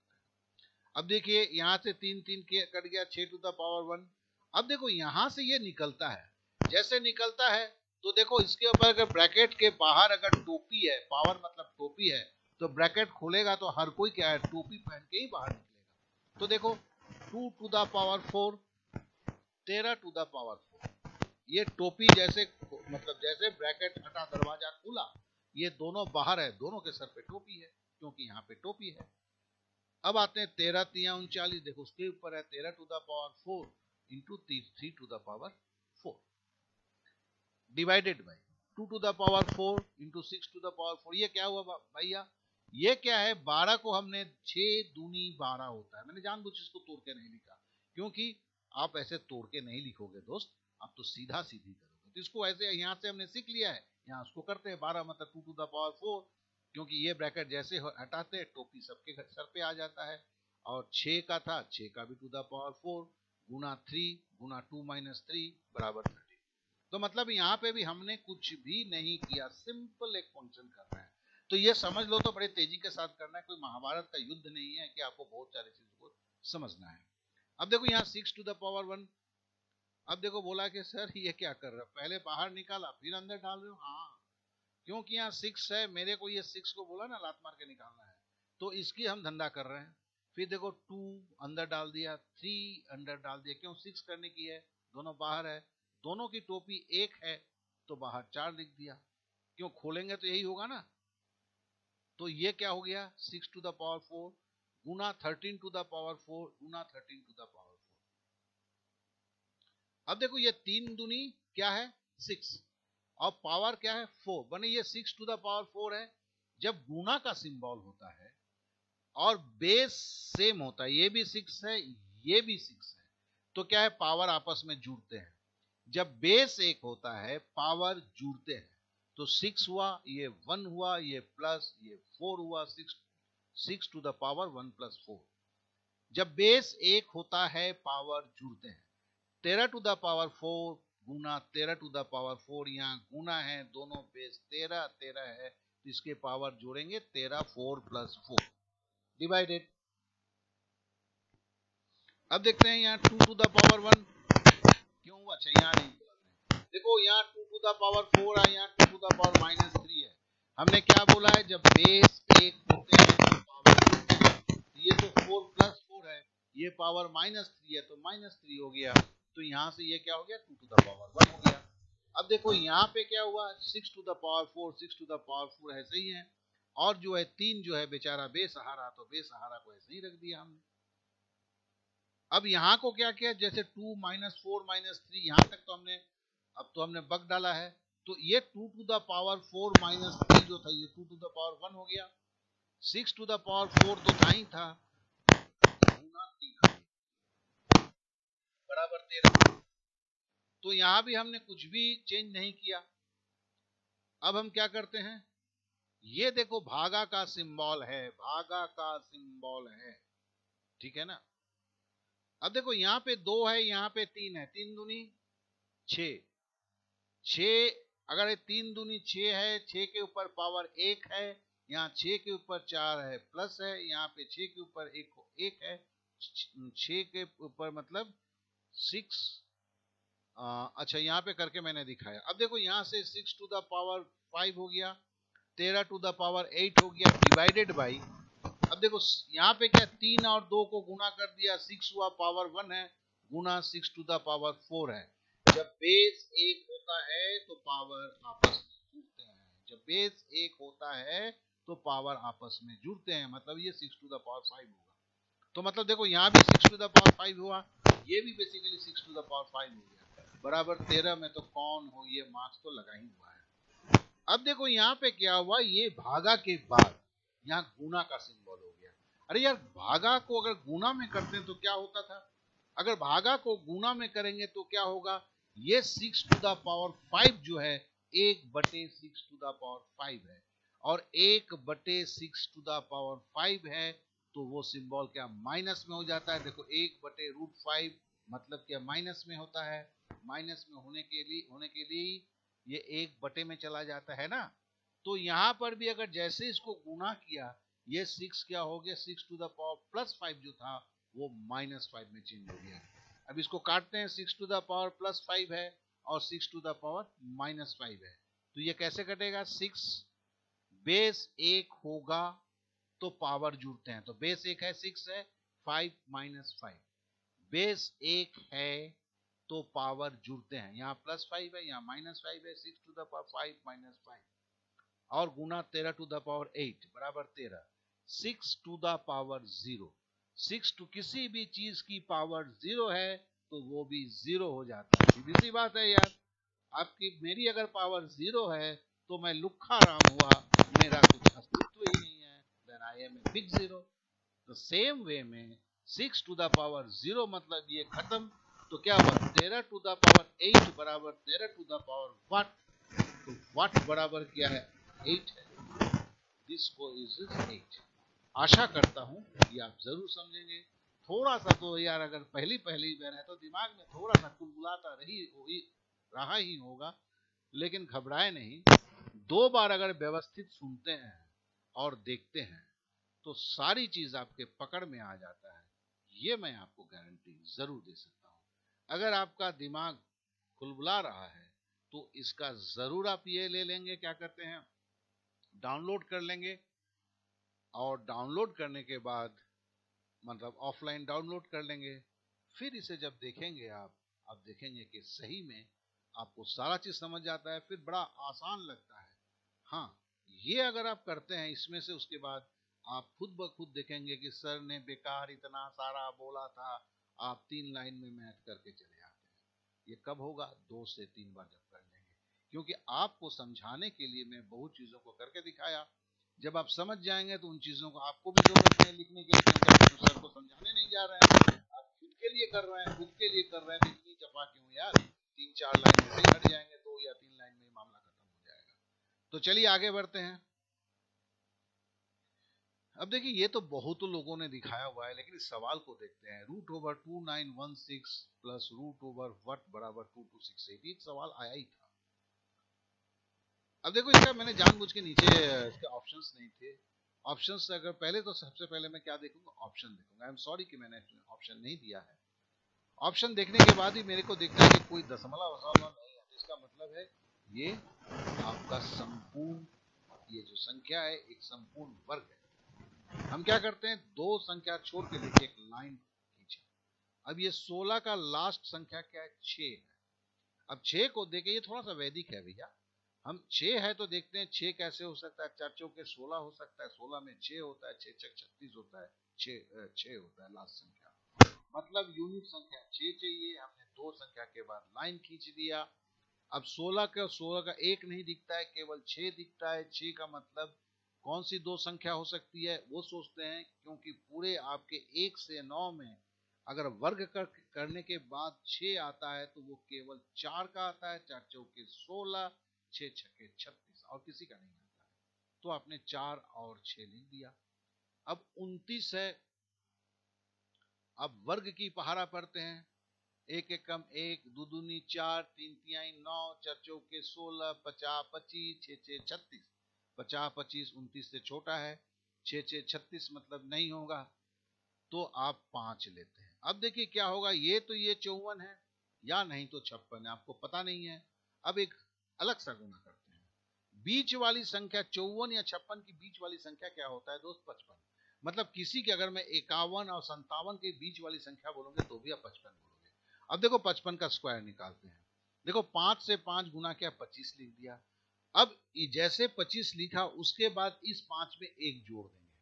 अब देखिए यहाँ से 3 3 के कट गया, 6 टू द पावर 1। अब देखो यहां से ये निकलता है, जैसे निकलता है तो देखो इसके ऊपर अगर ब्रैकेट के बाहर अगर टोपी है, पावर मतलब टोपी है, तो ब्रैकेट खोलेगा तो हर कोई क्या है, टोपी पहन के ही बाहर निकलेगा। तो देखो 2 to the power 4, 13 to the power 4, ये टोपी जैसे मतलब जैसे ब्रैकेट हटा दरवाजा खुला, ये दोनों बाहर है, दोनों के सर पे टोपी है, क्योंकि यहाँ पे टोपी है। अब आते हैं 13 तिया 39, देखो उसके ऊपर है 13 to the power 4 into 3 to the power 4 divided by 2 to the power 4 into 6 to the power 4। ये क्या हुआ भैया, ये क्या है, 12 को हमने 6 दूनी 12 होता है, मैंने जानबूझ इसको तोड़ के नहीं लिखा, क्योंकि आप ऐसे तोड़ के नहीं लिखोगे दोस्त, आप तो सीधा सीधी करोगे, तो इसको ऐसे यहाँ से हमने सीख लिया है, यहाँ उसको करते हैं 12 मतलब 2 टू द पावर 4, क्योंकि ये ब्रैकेट जैसे हटाते हैं टोपी सबके सर पे आ जाता है। और 6 का था, 6 का भी टू द पावर 4 गुना 3 गुना 2 - 3 बराबर 30। तो मतलब यहाँ पे भी हमने कुछ भी नहीं किया, सिंपल एक फंक्शन कर रहे हैं। तो ये समझ लो तो बड़े तेजी के साथ करना है, कोई महाभारत का युद्ध नहीं है कि आपको बहुत सारी चीजों को समझना है। अब देखो यहाँ 6 टू द पावर 1, अब देखो बोला कि सर ये क्या कर रहे हो, पहले बाहर निकाला फिर अंदर डाल रहे हो। हाँ, क्योंकि यहाँ 6 है, मेरे को ये 6 को बोला ना लात मार के निकालना है, तो इसकी हम धंधा कर रहे हैं। फिर देखो 2 अंदर डाल दिया, 3 अंदर डाल दिया, क्यों 6 करने की है, दोनों बाहर है, दोनों की टोपी एक है तो बाहर 4 लिख दिया, क्यों खोलेंगे तो यही होगा ना। तो ये क्या हो गया 6 टू द पावर 4 गुना 13 टू द पावर 4 गुना 13 टू द पावर 4। अब देखो ये 3 दूनी क्या है 6 और पावर क्या है 4, बने ये 6 टू द पावर 4 है। जब गुना का सिंबल होता है और बेस सेम होता है, ये भी 6 है ये भी 6 है, तो क्या है पावर आपस में जुड़ते हैं। जब बेस एक होता है पावर जुड़ते हैं, तो 6 हुआ, ये 1 हुआ, ये प्लस ये 4 हुआ, 6 टू द पावर 1 प्लस 4। जब बेस एक होता है पावर जुड़ते हैं, 13 टू द पावर 4 गुना 13 टू द पावर 4, यहाँ गुना है, दोनों बेस 13 13 है, तो इसके पावर जोड़ेंगे 13 4 प्लस 4 डिवाइडेड। अब देखते हैं यहाँ 2 टू द पावर 1 क्यों हुआ, अच्छा यहाँ नहीं, देखो यहाँ 2 टू द पावर 4 है, यहाँ 2 टू द पावर माइनस 3 है। हमने क्या बोला है, जब बेस एक होते हैं तो पावर, ये तो 4 प्लस 4 है, ये पावर माइनस 3 है तो माइनस 3 हो गया, तो यहाँ से ये क्या हो गया 2 टू द पावर 1 हो गया। अब देखो यहाँ पे क्या हुआ 6 to the power 4, 6 to the power 4 ऐसे ही है, और जो है 3 जो है बेचारा बेसहारा, तो बेसहारा को ऐसे ही रख दिया हमने। अब यहाँ को क्या किया, जैसे 2 माइनस 4 माइनस 3 यहाँ तक तो हमने, अब तो हमने बग डाला है, तो ये 2 टू द पावर 4 माइनस 3 जो था ये 2 टू द पावर 1 हो गया। 6 टू द पावर 4 तो था ही था, बराबर 13। तो यहां भी हमने कुछ भी चेंज नहीं किया। अब हम क्या करते हैं, ये देखो भागा का सिंबल है, भागा का सिंबल है, ठीक है ना। अब देखो यहाँ पे 2 है, यहाँ पे 3 है, 3 दूनी 6, 6 अगर 3 दूनी 6 है, 6 के ऊपर पावर 1 है, यहाँ 6 के ऊपर 4 है प्लस है, यहाँ पे 6 के ऊपर 1 है, 6 के ऊपर मतलब 6। अच्छा यहाँ पे करके मैंने दिखाया। अब देखो यहाँ से 6 टू द पावर 5 हो गया, 13 टू द पावर 8 हो गया, डिवाइडेड बाई, अब देखो यहाँ पे क्या 3 और 2 को गुना कर दिया, 6 हुआ, पावर 1 है, गुना 6 टू द पावर 4 है। जब बेस एक होता है तो पावर आपस में जुड़ते हैं, जब बेस एक होता है तो पावर आपस में जुड़ते हैं, मतलब ये 6 टू द पावर 5 होगा। तो मतलब देखो यहाँ भी 6 टू द पावर 5 हुआ, ये भी बेसिकली 6 टू द पावर 5 हो गया, बराबर 13 में तो कौन हो, ये मार्क्स तो लगा ही हुआ है। अब देखो यहाँ पे क्या हुआ, ये भागा के बाद यहाँ गुना का सिंबल हो गया। अरे यार भागा को अगर गुना में करते हैं तो क्या होता था, अगर भागा को गुना में करेंगे तो क्या होगा, ये 6 टू द पावर 5 जो है 1/6 टू द पावर 5 है, और 1/6 टू द पावर 5 है, तो वो सिंबल क्या माइनस में हो जाता है। देखो 1/√5 मतलब क्या माइनस में होता है, माइनस में होने के लिए ये 1 में चला जाता है ना। तो यहां पर भी अगर जैसे इसको गुना किया, ये 6 क्या हो गया, 6 टू द पावर प्लस 5 जो था वो -5 में चेंज हो गया। अब इसको काटते हैं, 6 टू द पावर प्लस 5 है और 6 टू द पावर -5 है, तो ये कैसे कटेगा, 6 बेस 1 होगा तो पावर जुड़ते हैं, तो बेस 1 है 6 है, 5 -5 बेस 1 है तो पावर जुड़ते हैं, यहाँ +5 है यहाँ -5 है, 6 टू द पावर 5 -5 और गुना 13 टू द पावर 8 बराबर 13, 6 टू द पावर 0, 6 टू किसी भी चीज की पावर 0 है तो वो भी 0 हो जाता है। सीधी सी बात है यार, आपकी मेरी अगर पावर 0 है तो मैं लुक्खा राम हुआ, मेरा कुछ अस्तित्व ही नहीं है, then I am a big zero. तो सेम वे में 6 टू द पावर 0 मतलब ये खत्म, तो क्या हुआ 13 टू द पावर 8 बराबर 13 टू द पावर व्हाट, तो व्हाट बराबर क्या है 8 है, दिस इज 8। आशा करता हूं कि आप जरूर समझेंगे। थोड़ा सा तो यार अगर पहली बार है तो दिमाग में थोड़ा सा कुलबुलाता रहा ही होगा, लेकिन घबराए नहीं, 2 बार अगर व्यवस्थित सुनते हैं और देखते हैं तो सारी चीज आपके पकड़ में आ जाता है। ये मैं आपको गारंटी जरूर दे सकता हूं। अगर आपका दिमाग खुलबुला रहा है तो इसका जरूर आप ये ले लेंगे, क्या कहते हैं, डाउनलोड कर लेंगे। और डाउनलोड करने के बाद मतलब ऑफलाइन डाउनलोड कर लेंगे। फिर इसे जब देखेंगे आप देखेंगे कि सही में आपको सारा चीज समझ आता है, फिर बड़ा आसान लगता है। हाँ, ये अगर आप करते हैं इसमें से, उसके बाद आप खुद ब खुद देखेंगे कि सर ने बेकार इतना सारा बोला था, आप 3 लाइन में मैथ करके चले आते हैं। ये कब होगा? 2 से 3 बार जब कर लेंगे। क्योंकि आपको समझाने के लिए मैं बहुत चीजों को करके दिखाया। जब आप समझ जाएंगे तो उन चीजों को आपको भी जरूरत नहीं लिखने की, तो सर को समझाने नहीं जा रहे हैं, आप खुद के लिए कर रहे हैं, खुद के लिए कर रहे हैं, तो इतनी जफा क्यों यार? 3-4 लाइन ऐसे ही हट जाएंगे, 2 या 3 लाइन में मामला खत्म हो जाएगा। तो चलिए आगे बढ़ते हैं। अब देखिए, ये तो बहुत लोगों ने दिखाया हुआ है, लेकिन इस सवाल को देखते हैं। √/2916 प्लस √/, बराबर 2268। एक सवाल आया ही था। अब देखो, इसका मैंने जानबूझ के नीचे इसके ऑप्शंस नहीं थे। ऑप्शंस अगर पहले, तो सबसे पहले मैं क्या देखूंगा? ऑप्शन देखूंगा। आई एम सॉरी कि मैंने ऑप्शन नहीं दिया है। ऑप्शन देखने के बाद ही मेरे को देखना है कि कोई दशमलव वशमलव नहीं है। इसका मतलब है ये आपका संपूर्ण, ये जो संख्या है एक संपूर्ण वर्ग है। हम क्या करते हैं, 2 संख्या छोड़ के देखिए, एक लाइन खींचे। अब ये 16 का लास्ट संख्या क्या है? 6 है। अब 6 को देखे, ये थोड़ा सा वैदिक है भैया। हम 6 है तो देखते हैं 6 कैसे हो सकता है। 4 चौके 16 हो सकता है, 16 में 6 होता है, 6 छक 36 होता है, 6 होता है लास्ट संख्या। मतलब यूनिट संख्या 6 चाहिए। हमने 2 संख्या के बाद लाइन खींच दिया। अब 16 का 1 नहीं दिखता है, केवल 6 दिखता है। 6 का मतलब कौन सी 2 संख्या हो सकती है, वो सोचते हैं। क्योंकि पूरे आपके 1 से 9 में अगर वर्ग करने के बाद 6 आता है तो वो केवल 4 का आता है। 4 चौके 16, 6 छक्के 36, और किसी का नहीं आता है। तो आपने 4 और 6 लिख दिया। अब 29 है। अब वर्ग की पहाड़ा पढ़ते हैं। 1 एकम 1, 2 दूनी 4, 3 तिहाई 9, 4 चौके 16, 50 25, 6 6 36। 50 25 29 से छोटा है। 6 6 36 मतलब नहीं होगा, तो आप 5 लेते हैं। अब देखिए क्या होगा, ये तो ये 54 है या नहीं तो 56 है, आपको पता नहीं है। अब एक अलग सा गुना करते हैं। बीच वाली संख्या 54 या 56 की बीच वाली संख्या क्या होता है दोस्त? 55। मतलब किसी के अगर मैं 51 और 57 के बीच वाली संख्या बोलोगे तो भी आप 55 बोलोगे। अब देखो 55 का स्क्वायर निकालते हैं। देखो 5 से 5 गुना किया, 25 लिख दिया। अब जैसे 25 लिखा, उसके बाद इस 5 में 1 जोड़ देंगे।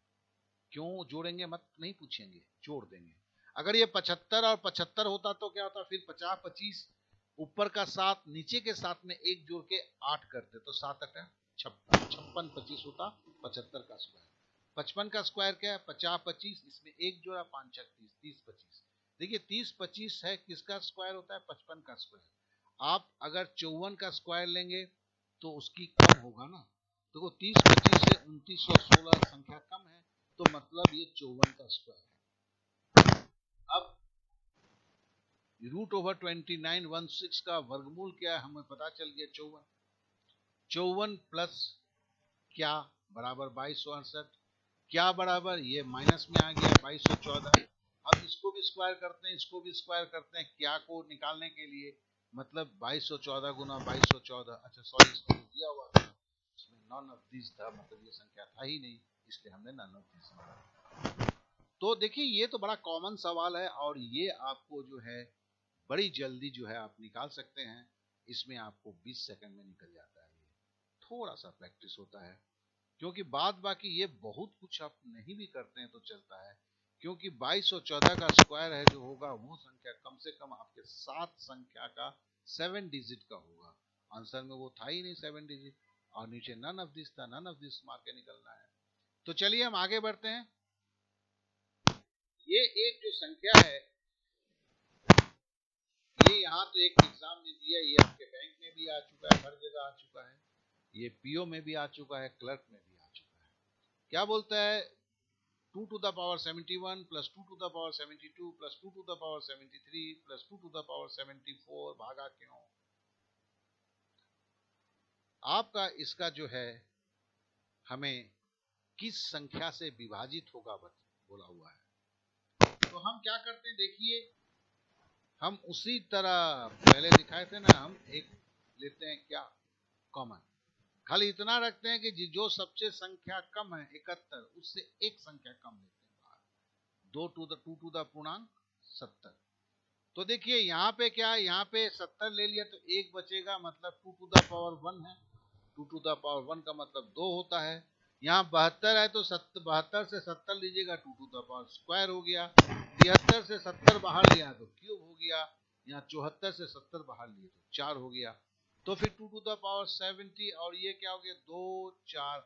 क्यों जोड़ेंगे मत नहीं पूछेंगे, जोड़ देंगे। अगर ये 75 और 75 होता तो क्या होता? फिर 50 25, ऊपर का 7, नीचे के 7 में 1 जोड़ के 8 करते, तो 7 8 56, 56 25 होता 75 का स्क्वायर। 55 का स्क्वायर क्या है? 50 25, इसमें 1 जोड़ा, 5 6 30, 30 25। देखिए 30 25 है, किसका स्क्वायर होता है? 55 का स्क्वायर। आप अगर 54 का स्क्वायर लेंगे तो उसकी कम होगा ना। देखो 30 25 से 2916 संख्या कम है, तो मतलब ये 54 का स्क्वायर है। अब √/2916 का वर्गमूल क्या है हमें पता चल गया, 54। 54 प्लस क्या बराबर 2268। क्या बराबर, ये माइनस में आ गया 2214। अब इसको भी स्क्वायर करते हैं, इसको भी स्क्वायर करते हैं, क्या को निकालने के लिए। मतलब 2214 गुना 2214। अच्छा सॉरी, इसमें दिया हुआ था, इसमें नॉन ऑफ दिस था, मतलब ये संख्या था ही नहीं, इसलिए हमने नॉन ऑफ दिस माना। तो देखिए ये तो बड़ा कॉमन सवाल है, और ये आपको जो है बड़ी जल्दी जो है आप निकाल सकते हैं। इसमें आपको 20 सेकंड में निकल जाता है। ये थोड़ा सा प्रैक्टिस होता है, क्योंकि बाद बाकी ये बहुत कुछ आप नहीं भी करते हैं तो चलता है। क्योंकि 2214 का स्क्वायर है जो होगा, वो संख्या कम से कम आपके 7 संख्या का 7 डिजिट का होगा। आंसर में वो था ही नहीं 7 डिजिट, और नीचे नन ऑफ दिस था, नन ऑफ दिस मार के निकलना है। तो चलिए हम आगे बढ़ते हैं। ये एक जो संख्या है, ये यहाँ तो एक एग्जाम में दिया, ये आपके बैंक में भी आ चुका है, हर जगह आ चुका है, ये पीओ में भी आ चुका है, क्लर्क में भी आ चुका है। क्या बोलता है? 2⁻71 प्लस 2⁻72 प्लस 2⁻73 प्लस 2⁻74 भागा क्यों? आपका इसका जो है हमें किस संख्या से विभाजित होगा बोला हुआ है। तो हम क्या करते हैं, देखिए हम उसी तरह पहले दिखाए थे ना, हम एक लेते हैं क्या कॉमन, खाली इतना रखते हैं कि जो सबसे संख्या कम है 71, उससे एक संख्या कम लेते हैं बाहर, 2 टू द पूर्णांक 70। तो देखिए यहाँ पे क्या है, यहाँ पे 70 ले लिया तो एक बचेगा, मतलब 2 टू द पावर 1 है, 2 टू द पावर 1 का मतलब 2 होता है। यहाँ 72 है तो 72 से 70 लीजिएगा, 2 टू द पावर स्क्वायर हो गया। 73 से 70 बाहर लिया तो क्यूब हो गया। यहाँ 74 से 70 बाहर लिए तो 4 हो गया। तो फिर 2 टू द पावर 70, और ये क्या हो गया, 2 4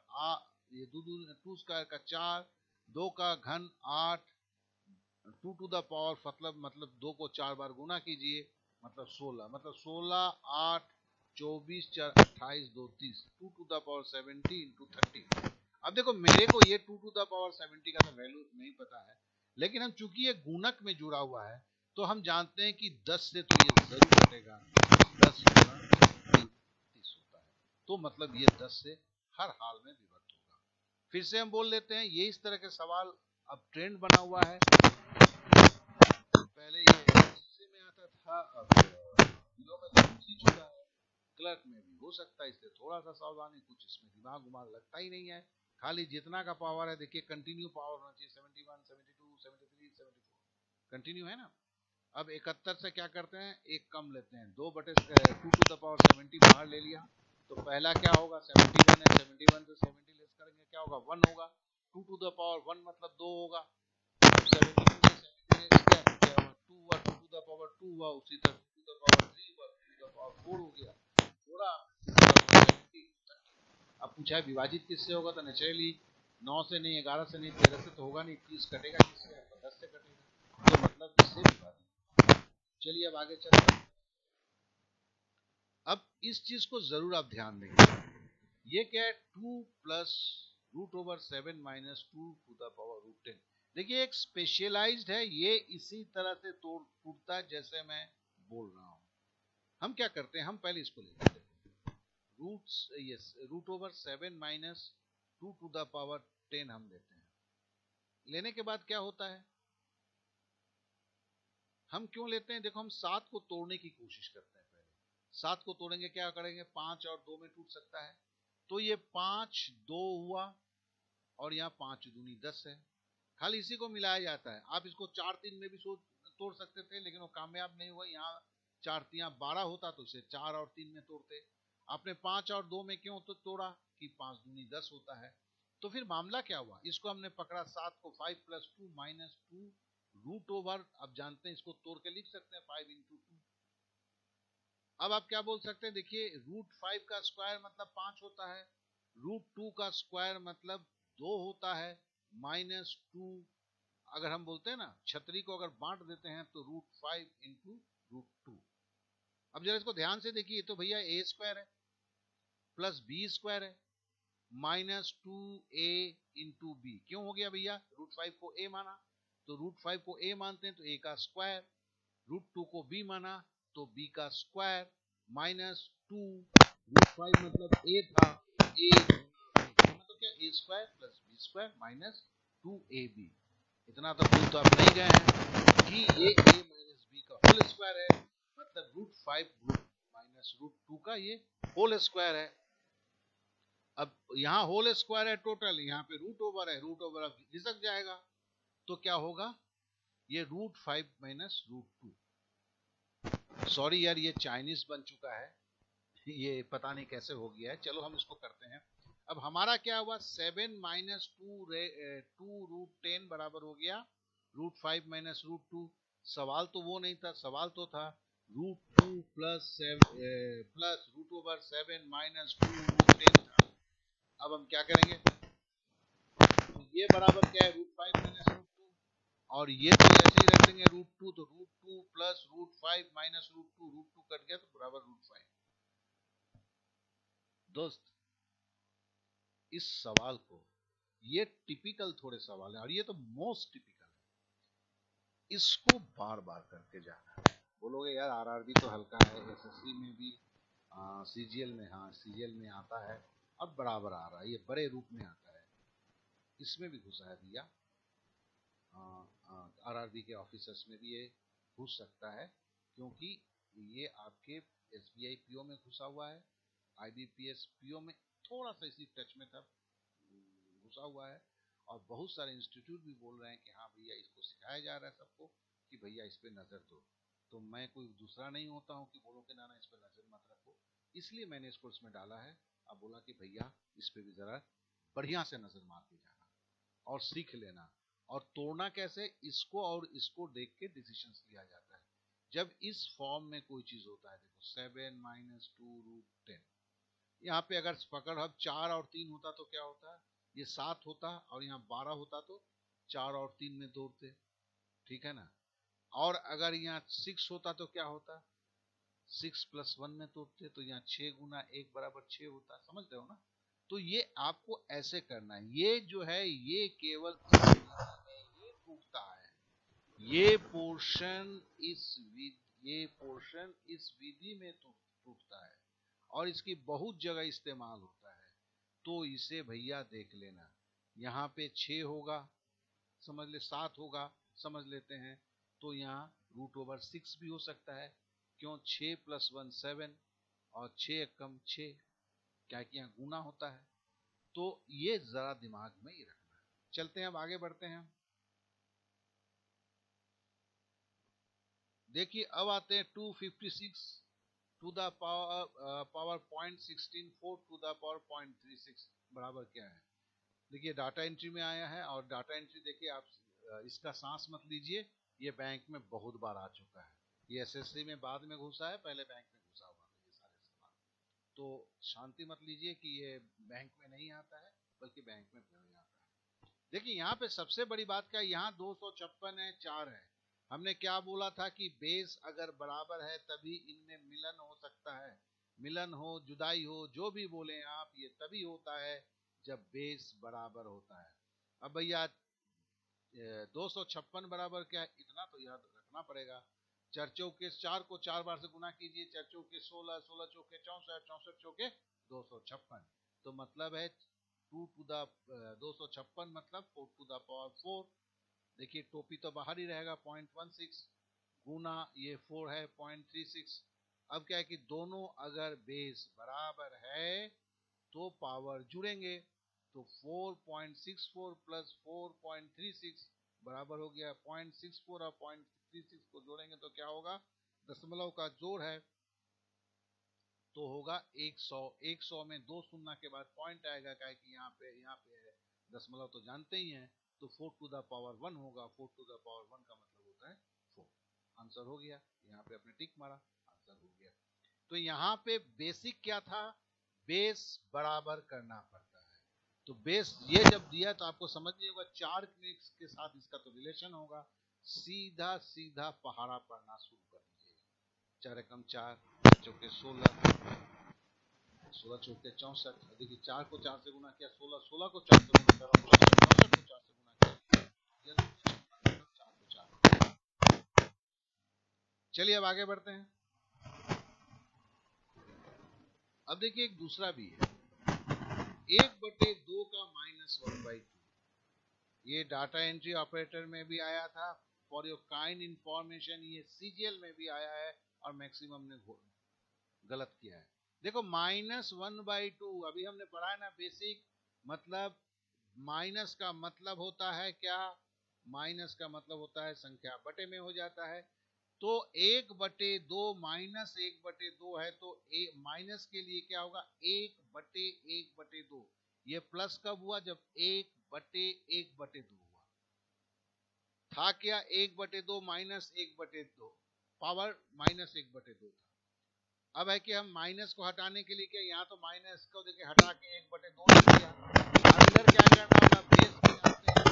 ये 2 स्क्वायर का 4, 2 का घन 8, 2 टू द पावर मतलब 2 को 4 बार गुना कीजिए, मतलब 16, मतलब 16 8 24 4 28 2 30, 2 टू द पावर 70 इंटू 30। अब देखो मेरे को ये 2 टू द पावर 70 का तो वैल्यू नहीं पता है, लेकिन हम चूंकि ये गुणक में जुड़ा हुआ है तो हम जानते हैं कि 10 से तो ये जरूर घटेगा, 10 गुना 30 होता है, तो मतलब ये 10 से हर हाल में विभक्त होगा। फिर से हम बोल देते हैं, ये इस तरह के सवाल अब ट्रेंड बना हुआ है। पहले ये एसएससी में आता था, अब जिलों में तो घुस ही चुका है, क्लर्क में भी हो सकता है, इसलिए थोड़ा सा सावधानी, कुछ इसमें दिमाग उमाग लगता ही नहीं है, खाली जितना का पावर है देखिए कंटिन्यू पावर होना चाहिए, 71 72 73 74 कंटिन्यू है ना। अब 71 से क्या करते हैं, एक कम लेते हैं, 2 टू द पावर 70 बाहर ले लिया, तो पहला क्या होगा, 71 है, 71 से 70 लेस करेंगे क्या होगा, 1 होगा, 2 टू द पावर 1 मतलब 2 होगा, 72 से 70 लेस किया तो क्या हुआ, 2 हुआ, 2 टू द पावर 2 हुआ, उसी तरह 2 टू द पावर 3 हुआ, 2 टू द पावर 4 हो गया, थोड़ा 70। अब पूछा है विभाजित किससे होगा, तो नेचुरली 9 से नहीं, 11 से नहीं, 13 से तो होगा नहीं, 30 कटेगा किससे, 10 से कटेगा, तो मतलब इससे विभाजित। चलिए अब आगे चलते हैं। अब इस चीज को जरूर आप ध्यान देंगे, ये क्या है, 2 plus root over 7 minus 2 to the power root 10। देखिए एक स्पेशलाइज्ड है, ये इसी तरह से टूटता है जैसे मैं बोल रहा हूं। हम क्या करते हैं, हम पहले इसको लेते हैं, root over 7 minus 2 to the power 10 हम लेते हैं। लेने के बाद क्या होता है, हम क्यों लेते हैं, देखो हम 7 को तोड़ने की कोशिश करते हैं, पहले 7 को तोड़ेंगे, क्या करेंगे, 5 और 2 में टूट सकता है, तो ये 5 2 हुआ, और यहाँ 5 दूनी 10 है, खाली इसी को मिलाया जाता है। आप इसको 4 3 में भी तोड़ सकते थे, लेकिन वो कामयाब नहीं हुआ, यहाँ 4 3 12 होता तो इसे 4 और 3 में तोड़ते। आपने 5 और 2 में क्यों तो तोड़ा, कि 5 दूनी 10 होता है। तो फिर मामला क्या हुआ, इसको हमने पकड़ा 7 को, 5 प्लस 2 माइनस 2 रूट ओवर, अब जानते हैं इसको तोड़ के लिख सकते हैं 5 इंटू 2। अब आप क्या बोल सकते हैं, देखिए रूट 5 का स्क्वायर मतलब 5 होता है, रूट 2 का स्क्वायर मतलब 2 होता है, माइनस 2, अगर हम बोलते हैं ना छतरी को अगर बांट देते हैं तो रूट 5 इंटू रूट 2। अब जरा इसको ध्यान से देखिए, तो भैया ए स्क्वायर है प्लस बी स्क्वायर है माइनस 2a इंटू बी, क्यों हो गया भैया, रूट 5 को a माना, तो रूट 5 को a मानते हैं तो a का स्क्वायर, रूट 2 को b माना तो b का स्क्वायर, माइनस 2, रूट 5 मतलब a था, a मतलब क्या, a square plus b square minus 2ab। इतना तो भूल तो आप नहीं गए हैं कि ये a माइनस b का होल स्क्वायर है, मतलब रूट 5 माइनस रूट 2 का ये होल स्क्वायर है। अब यहाँ होल स्क्वायर है टोटल, यहाँ पे रूट ओवर है, रूट ओवर अब घिसक जाएगा, तो क्या होगा, ये रूट 5 माइनस रूट 2। सॉरी यार, ये चाइनीज बन चुका है, ये पता नहीं कैसे हो गया है, चलो हम इसको करते हैं। अब हमारा क्या हुआ, 7 माइनस 2 रूट 10 बराबर हो गया रूट 5 माइनस रूट 2। सवाल तो वो नहीं था, सवाल तो था root 2 plus root over 7 minus 2 root 10 था। अब हम क्या करेंगे, तो ये बराबर क्या है, रूट 5 माइनस रूट 2, और ये तो ऐसे ही रख देंगे रूट 2, तो root 2 plus root 5 minus root 2, root 2 cut गया तो बराबर रूट 5। दोस्त इस सवाल को, ये टिपिकल थोड़े सवाल है और ये तो मोस्ट टिपिकल है, इसको बार बार करके जाना है। बोलोगे यार आरआरबी तो हल्का है, एसएससी में भी, सीजीएल में, हाँ सीजीएल में आता है और बराबर आ रहा है, ये बड़े रूप में आता है। इसमें भी घुसा है भैया, आरआरबी के ऑफिसर्स में भी ये घुस सकता है, क्योंकि ये आपके एसबीआई पीओ में घुसा हुआ है, आईबीपीएस पीओ में थोड़ा सा इसी टच में था, घुसा हुआ है। और बहुत सारे इंस्टीट्यूट भी बोल रहे हैं कि हाँ भैया इसको सिखाया जा रहा है सबको कि भैया इस पे नजर दो। तो मैं कोई दूसरा नहीं होता हूँ कि बोलो कि ना इस पे नजर मत रखो, इसलिए मैंने इसको इसमें डाला है। अब बोला कि भैया इस पे भी जरा बढ़िया से नजर मार के जाना और सीख लेना। और तोड़ना कैसे, इसको और इसको देख के डिसीजन लिया जाता है। जब इस फॉर्म में कोई चीज होता है, देखो 7 - 2√10, यहाँ पे अगर पकड़ अब 4 और 3 होता तो क्या होता, ये 7 होता, और यहाँ 12 होता तो 4 और 3 में तोड़ते, ठीक है ना। और अगर यहाँ 6 होता तो क्या होता, 6 + 1 में तोड़ते, तो यहाँ 6 × 1 = 6 होता, समझ रहे हो ना। तो ये आपको ऐसे करना है। ये जो है ये केवल ये टूटता है, ये पोर्शन इस विधि में टूटता है और इसकी बहुत जगह इस्तेमाल होता है। तो इसे भैया देख लेना, यहाँ पे 6 होगा, समझ ले 7 होगा, समझ लेते हैं। तो यहाँ √6 भी हो सकता है, क्यों, 6 + 1 7 और 6 × 6, क्या कि यहाँ गुना होता है। तो ये जरा दिमाग में ही रखना है। चलते हैं, अब आगे बढ़ते हैं। देखिए अब आते हैं 256 to the power 0.16 4 to the power 0.36 बराबर क्या है। देखिए डाटा एंट्री में आया है, और डाटा एंट्री देखिए आप इसका सांस मत लीजिए, ये बैंक में बहुत बार आ चुका है। ये एसएससी में बाद में घुसा है, पहले बैंक में घुसा हुआ है ये सारे सवाल। तो शांति मत लीजिए कि ये बैंक में नहीं आता है, बल्कि बैंक में नहीं आता है। देखिए यहाँ पे सबसे बड़ी बात क्या है, यहाँ 256 है, 4 है। हमने क्या बोला था कि बेस अगर बराबर है तभी इनमें मिलन हो सकता है। मिलन हो, जुदाई हो, जो भी बोले आप, ये तभी होता है जब बेस बराबर होता है। अब भैया 256 बराबर क्या है, इतना तो याद रखना पड़ेगा। 4 चौके 4 को 4 बार से गुना कीजिए, 4 चौके 16, 16 चौके 64, 64 चौके 256। तो मतलब है 256 मतलब 4 टू द पावर 4। देखिए टोपी तो बाहर ही रहेगा, 0.16 गुना ये 4 है 0.36। अब क्या है कि दोनों अगर बेस बराबर है तो पावर जुड़ेंगे। तो 4.64 + 4.36 बराबर हो गया 0.64, और 0.36 को जोड़ेंगे तो क्या होगा, दशमलव का जोड़ है तो होगा 100। 100 में 2 शून्य के बाद पॉइंट आएगा, क्या है कि यहाँ पे है दशमलव तो जानते ही हैं। तो 4 टू द पावर 1 होगा, 4 टू द पावर 1 का मतलब होता है 4। आंसर हो गया, यहाँ पे अपने टिक मारा, आंसर हो गया। तो यहाँ पे बेसिक क्या था, बेस बराबर करना पड़ता है। तो बेस ये जब दिया तो आपको समझ नहीं होगा 4 के साथ इसका तो रिलेशन होगा, सीधा सीधा पहाड़ा पढ़ना शुरू कर दीजिएगा। 4 × 4, 4 चौके 16, 16 चौके 64। देखिए 4 को 4 से गुना किया 16, 16 को 4 से गुना करा 64 को 4 से गुना किया 4 को 4। चलिए अब आगे बढ़ते हैं। अब देखिए एक दूसरा भी है, 1/2 का -1/2। ये डाटा एंट्री ऑपरेटर में भी आया था, फॉर योर काइंड इंफॉर्मेशन ये सीजीएल में भी आया है, और मैक्सिमम ने गलत किया है। देखो -1/2 अभी हमने पढ़ा है ना बेसिक, मतलब माइनस का मतलब होता है क्या, माइनस का मतलब होता है संख्या बटे में हो जाता है। तो 1/2 -1/2 है, तो माइनस के लिए क्या होगा 1/1/2। ये प्लस कब हुआ, जब 1/1/2 हुआ था। क्या 1/2 -1/2 पावर -1/2 था। अब है कि हम माइनस को हटाने के लिए क्या, यहाँ तो माइनस को देखिए हटा के 1/2 लिख दिया। अब इधर क्या करना होगा, बेस में आते हैं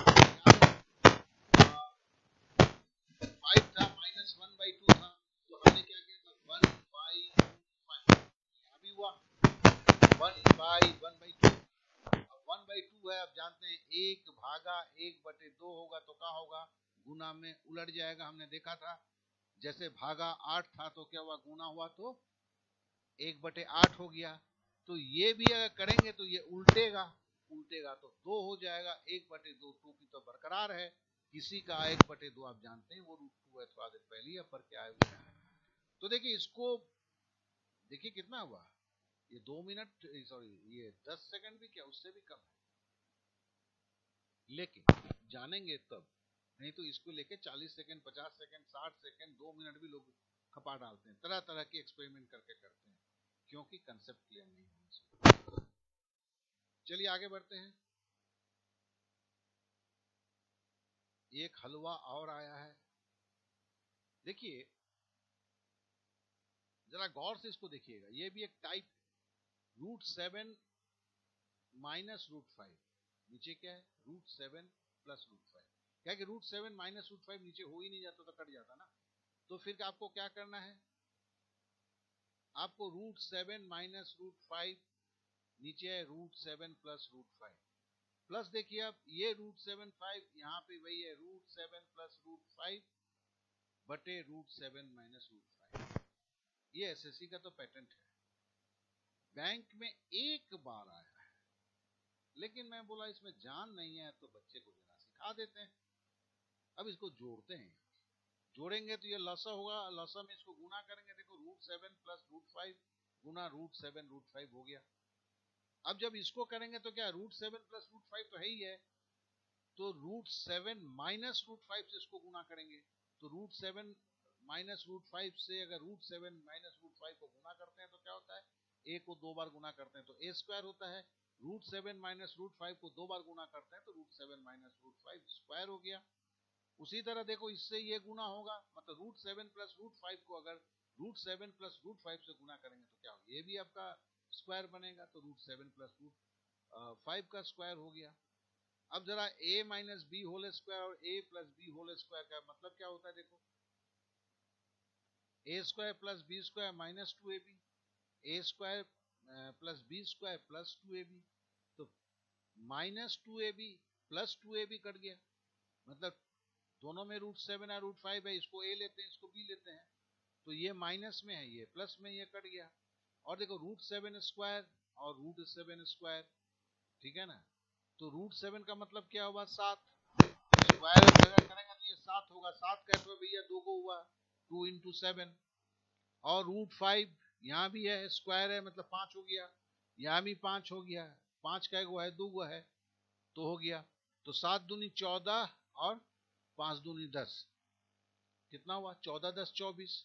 5 था, -1/2 था, तो हमने क्या किया था 1/5। यहाँ भी हुआ 1/1/2। अब 1/2 है, अब जानते हैं 1/1/2 होगा तो क्या होगा, गुना में उलट जाएगा। हमने देखा था जैसे भागा 8 था तो क्या हुआ, गुना हुआ तो 1/8 हो गया। तो ये भी अगर करेंगे तो ये उल्टेगा, उल्टेगा तो 2 हो जाएगा, 1/2 2 की तो बरकरार है, किसी का 1/2 आप जानते हैं वो √2 है, थोड़ा देर पहले ही पर क्या है। तो देखिए इसको देखिए कितना हुआ, ये 2 मिनट सॉरी ये 10 सेकंड भी क्या उससे भी कम है, लेकिन जानेंगे तब, नहीं तो इसको लेके 40 सेकंड 50 सेकंड 60 सेकंड 2 मिनट भी लोग खपा डालते हैं, तरह तरह के एक्सपेरिमेंट करके करते हैं, क्योंकि कंसेप्ट क्लियर नहीं है। चलिए आगे बढ़ते हैं। एक हलवा और आया है, देखिए जरा गौर से इसको देखिएगा, ये भी एक टाइप √7 माइनस √5, नीचे क्या है √7 प्लस √5, क्या कि √7 माइनस √5 नीचे हो ही नहीं जाता तो कट जाता ना, तो फिर आपको क्या करना है, आपको √7 माइनस √5 नीचे है √7 प्लस √5, प्लस देखिए आप ये √7 यहाँ पे वही है √7 प्लस √5 बटे √7 माइनस √5। ये एसएससी का तो पैटर्न है, बैंक में एक बार आया है, लेकिन मैं बोला इसमें जान नहीं है तो बच्चे को जरा सिखा देते हैं। अब इसको जोड़ते हैं, जोड़ेंगे तो ये लसा होगा, लसा में इसको गुना करेंगे, देखो √7 प्लस √5 गुना √7 √5 हो गया। अब जब इसको करेंगे तो क्या √7 प्लस √5 तो है ही है, तो √7 माइनस √5 से इसको गुना करेंगे, तो √7 माइनस √5 से अगर √7 माइनस √5 को गुना करते हैं तो क्या होता है, a को 2 बार गुना करते हैं तो a स्क्वायर होता है, √7 माइनस √5 को 2 बार गुना करते हैं तो √7 माइनस √5 स्क्वायर हो गया। उसी तरह देखो इससे ये गुना होगा, मतलब √7 प्लस √5 को अगर √7 प्लस √5 से गुना करेंगे तो क्या होगा, ये भी आपका स्क्वायर बनेगा, तो √7 प्लस √5 का स्क्वायर हो गया। अब जरा a minus B whole square और a plus B whole square का मतलब क्या होता है, देखो a square plus B square minus 2ab, a square plus B square plus 2ab, तो minus 2ab plus 2ab cut गया, मतलब दोनों में √7 है √5 है, इसको a लेते हैं इसको b लेते हैं, तो ये माइनस में है ये प्लस में, ये कट गया। और देखो √7 स्क्वायर और √7 स्क्वायर, ठीक है ना, तो √7 का मतलब क्या हुआ 7, स्क्वायर अगर करेंगे तो ये 7 होगा, 7 कैसे भैया 2 को हुआ 2 इंटू 7, और √5 यहाँ भी है स्क्वायर है मतलब 5 हो गया, यहाँ भी 5 हो गया, 5 का है 2 गो है तो हो गया, तो 7 दूनी 14 और 5 दूनी 10, कितना हुआ 14 10 24।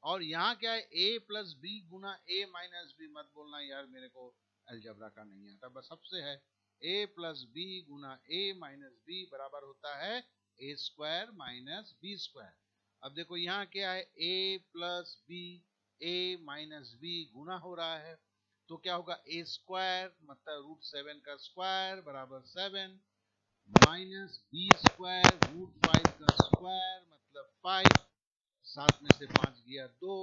और यहाँ क्या है a प्लस बी गुना a माइनस बी, मत बोलना यार मेरे को अलजबरा का नहीं आता, बस सबसे है a प्लस बी गुना a माइनस बी बराबर होता है a square minus b square. अब देखो यहाँ क्या है a plus b a minus b गुना हो रहा है, तो क्या होगा a स्क्वायर मतलब √7 का स्क्वायर बराबर 7 माइनस बी स्क्वायर √5 का स्क्वायर मतलब 5, 7 में से 5 गया 2,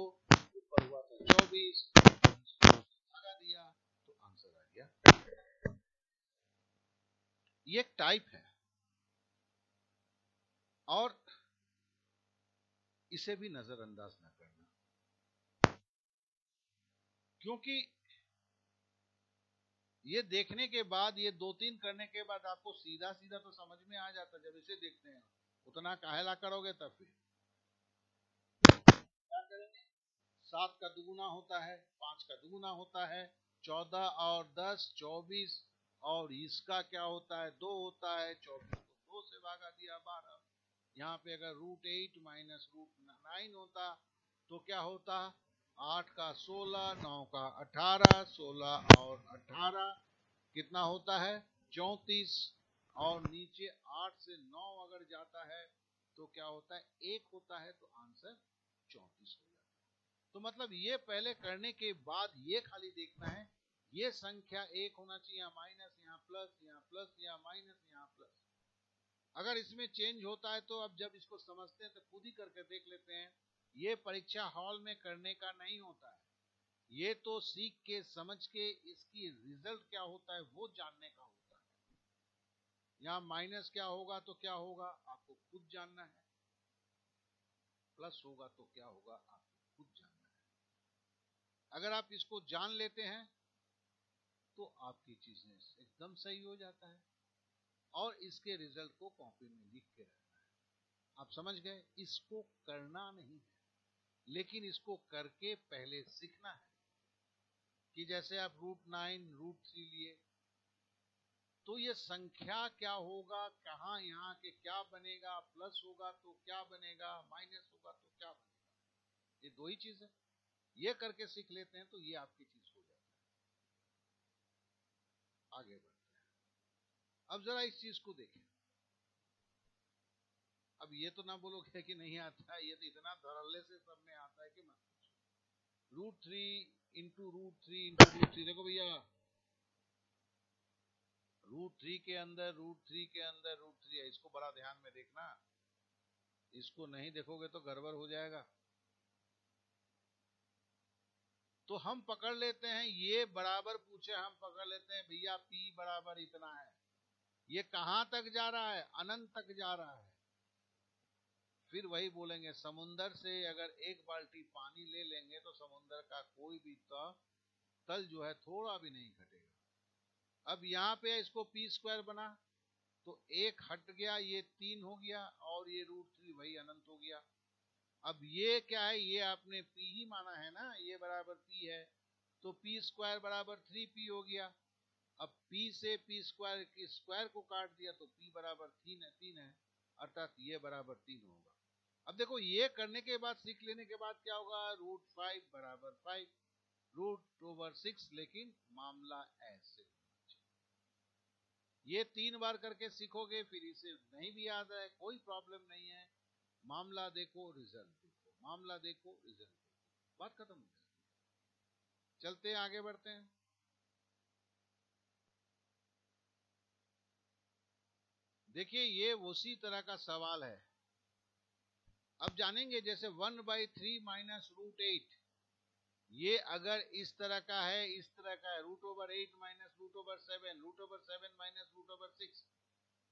ऊपर हुआ था 24, लगा दिया तो आंसर आ गया। ये एक टाइप है और इसे भी नजरअंदाज ना करना, क्योंकि ये देखने के बाद ये 2-3 करने के बाद आपको सीधा सीधा तो समझ में आ जाता, जब इसे देखते हैं उतना काहेला करोगे, तब फिर क्या करेंगे, 7 का दुगुना होता है 5 का दुगुना होता है 14 और 10 24, और इसका क्या होता है 2 होता है, 24 को 2 से भागा दिया 12, यहाँ पे अगर √8 माइनस √9 होता तो क्या होता, 8 का 16 9 का 18, 16 और 18 कितना होता है 34, और नीचे 8 से 9 अगर जाता है तो क्या होता है 1 होता है, तो आंसर 34 हो जाता है। तो मतलब ये पहले करने के बाद ये खाली देखना है, ये संख्या 1 होना चाहिए, यहाँ माइनस यहाँ प्लस यहाँ प्लस यहाँ माइनस यहाँ प्लस, अगर इसमें चेंज होता है तो अब जब इसको समझते हैं तो खुद ही करके देख लेते हैं, ये परीक्षा हॉल में करने का नहीं होता है, ये तो सीख के समझ के इसकी रिजल्ट क्या होता है वो जानने का होता है। यहाँ माइनस क्या होगा तो क्या होगा आपको खुद जानना है, प्लस होगा तो क्या होगा आपको खुद जानना है। अगर आप इसको जान लेते हैं तो आपकी चीजें एकदम सही हो जाता है। और इसके रिजल्ट को कॉपी में लिख के रखना है। आप समझ गए, इसको करना नहीं है, लेकिन इसको करके पहले सीखना है। कि जैसे आप √9 √3 लिए, तो ये संख्या क्या होगा, कहां यहां के क्या बनेगा, प्लस होगा तो क्या बनेगा, माइनस होगा तो क्या बनेगा, ये दो ही चीज है। ये करके सीख लेते हैं तो ये आपकी चीज हो जाती है। आगे बढ़ते हैं। अब जरा इस चीज को देखें। अब ये तो ना बोलोगे कि नहीं आता है, ये तो इतना धड़ल्ले से सब में आता है कि मत पूछो। √3 इंटू √3 देखो भैया, √3 के अंदर √3 के अंदर √3 है। इसको बड़ा ध्यान में देखना, इसको नहीं देखोगे तो गड़बड़ हो जाएगा। तो हम पकड़ लेते हैं, ये बराबर पूछे, हम पकड़ लेते हैं भैया P बराबर इतना है। ये कहां तक जा रहा है, अनंत तक जा रहा है। फिर वही बोलेंगे, समुंदर से अगर एक बाल्टी पानी ले लेंगे तो समुंदर का कोई भी तल जो है थोड़ा भी नहीं घटेगा। अब यहाँ पे इसको P² बना, तो एक हट गया, ये 3 हो गया, और ये √3 वही अनंत हो गया। अब ये क्या है, ये आपने P ही माना है ना, ये बराबर P है, तो P² बराबर 3P हो गया। अब P से P² की स्क्वायर को काट दिया तो P बराबर 3 है, अर्थात ये बराबर 3 होगा। अब देखो, ये करने के बाद, सीख लेने के बाद क्या होगा, √5 बराबर 5, √6, लेकिन मामला ऐसे। ये 3 बार करके सीखोगे, फिर इसे नहीं भी याद है कोई प्रॉब्लम नहीं है। मामला देखो, रिजल्ट देखो, मामला देखो, रिजल्ट देखो, बात खत्म हो जाती है। चलते हैं, आगे बढ़ते हैं। देखिए, ये उसी तरह का सवाल है। अब जानेंगे, जैसे 1/3 माइनस √8, ये अगर इस तरह का है, इस तरह का है, √8 माइनस √7, √7 माइनस √6,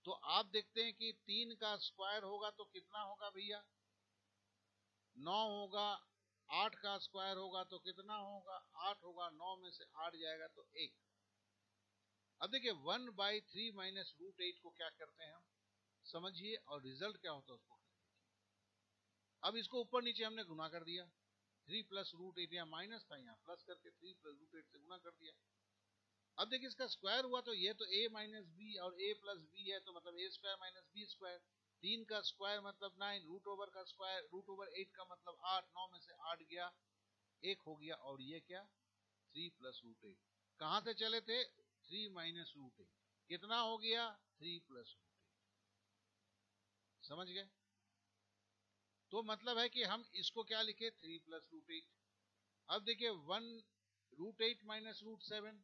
तो आप देखते हैं कि 3 का स्क्वायर होगा तो कितना होगा भैया, 9 होगा। 8 का स्क्वायर होगा तो कितना होगा, 8 होगा। 9 में से 8 जाएगा तो 1। अब देखिए, 1/3 माइनस √8 को क्या करते हैं हम, समझिए, और रिजल्ट क्या होता है उसको। अब इसको ऊपर नीचे हमने गुना कर दिया, 3 प्लस √8, यहाँ माइनस था, यहाँ प्लस करके 3 प्लस √8 से गुना कर दिया। अब देखिए, इसका स्क्वायर हुआ तो ये तो a माइनस बी, और a प्लस बी है, तो मतलब a² माइनस b²। 3 का स्क्वायर मतलब 9, √ओवर का स्क्वायर, √8 का मतलब 8, 9 में से 8 गया, 1 हो गया। और ये क्या, 3 प्लस √8, कहां से चले थे, 3 माइनस √8, कितना हो गया, 3 प्लस √8। समझ गए। तो मतलब है कि हम इसको क्या लिखे, 3 प्लस √8। अब देखिए, 1 √8 माइनस √7,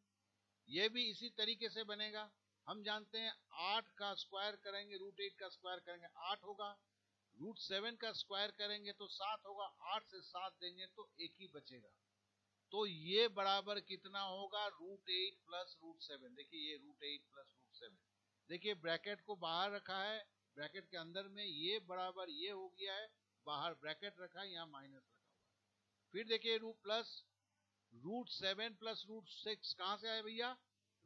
ये भी इसी तरीके से बनेगा। हम जानते हैं 8 का स्क्वायर करेंगे, √8 का स्क्वायर करेंगे 8 होगा, √7 का स्क्वायर करेंगे तो 7 होगा, 8 से 7 देंगे तो 1 ही बचेगा। तो ये बराबर कितना होगा, √8 प्लस √7। देखिए, ये √8 प्लस √7, देखिए ब्रैकेट को बाहर रखा है, ब्रैकेट के अंदर में ये बराबर ये हो गया है, बाहर ब्रैकेट रखा है, यहाँ माइनस रखा हुआ है। फिर देखिए, प्लस √7 प्लस √6 कहां से आए भैया,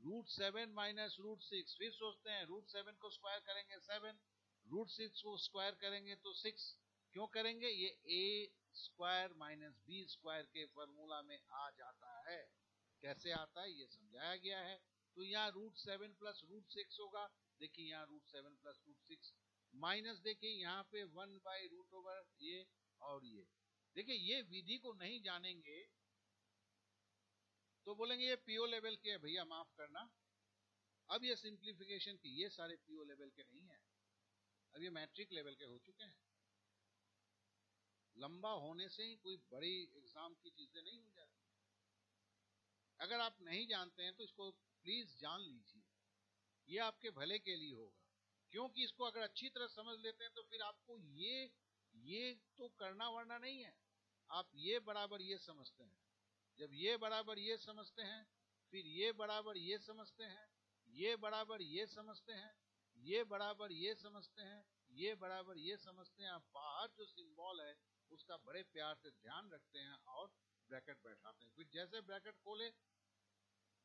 √7 माइनस √6। फिर सोचते हैं, √7 को स्क्वायर करेंगे 7, √6 को स्क्वायर करेंगे तो 6। क्यों करेंगे, ये a² माइनस b² के फॉर्मूला में आ जाता है। कैसे आता है ये समझाया गया है। तो यहाँ √7 प्लस √6 होगा। देखिए, यहाँ √7 प्लस √6 माइनस, देखिए यहाँ पे 1/√ओवर ये और ये। देखिए, ये विधि को नहीं जानेंगे तो बोलेंगे ये पीओ लेवल के है भैया, माफ करना। अब ये सिंप्लीफिकेशन की, ये सारे पीओ लेवल के नहीं है, अब ये मैट्रिक लेवल के हो चुके हैं। लंबा होने से ही कोई बड़ी एग्जाम की चीजें नहीं हो जाती। अगर आप नहीं जानते हैं तो इसको प्लीज जान लीजिए, ये आपके भले के लिए होगा। क्योंकि इसको अगर अच्छी तरह समझ लेते हैं तो फिर आपको ये तो करना वरना नहीं है। आप ये बराबर ये समझते हैं, जब ये बराबर ये समझते हैं, फिर ये बराबर ये समझते हैं, ये बराबर ये समझते हैं, ये बराबर ये समझते हैं, ये बराबर ये समझते हैं। आप बाहर जो सिंबल है उसका बड़े प्यार से ध्यान रखते हैं और ब्रैकेट बैठाते हैं। फिर जैसे ब्रैकेट खोले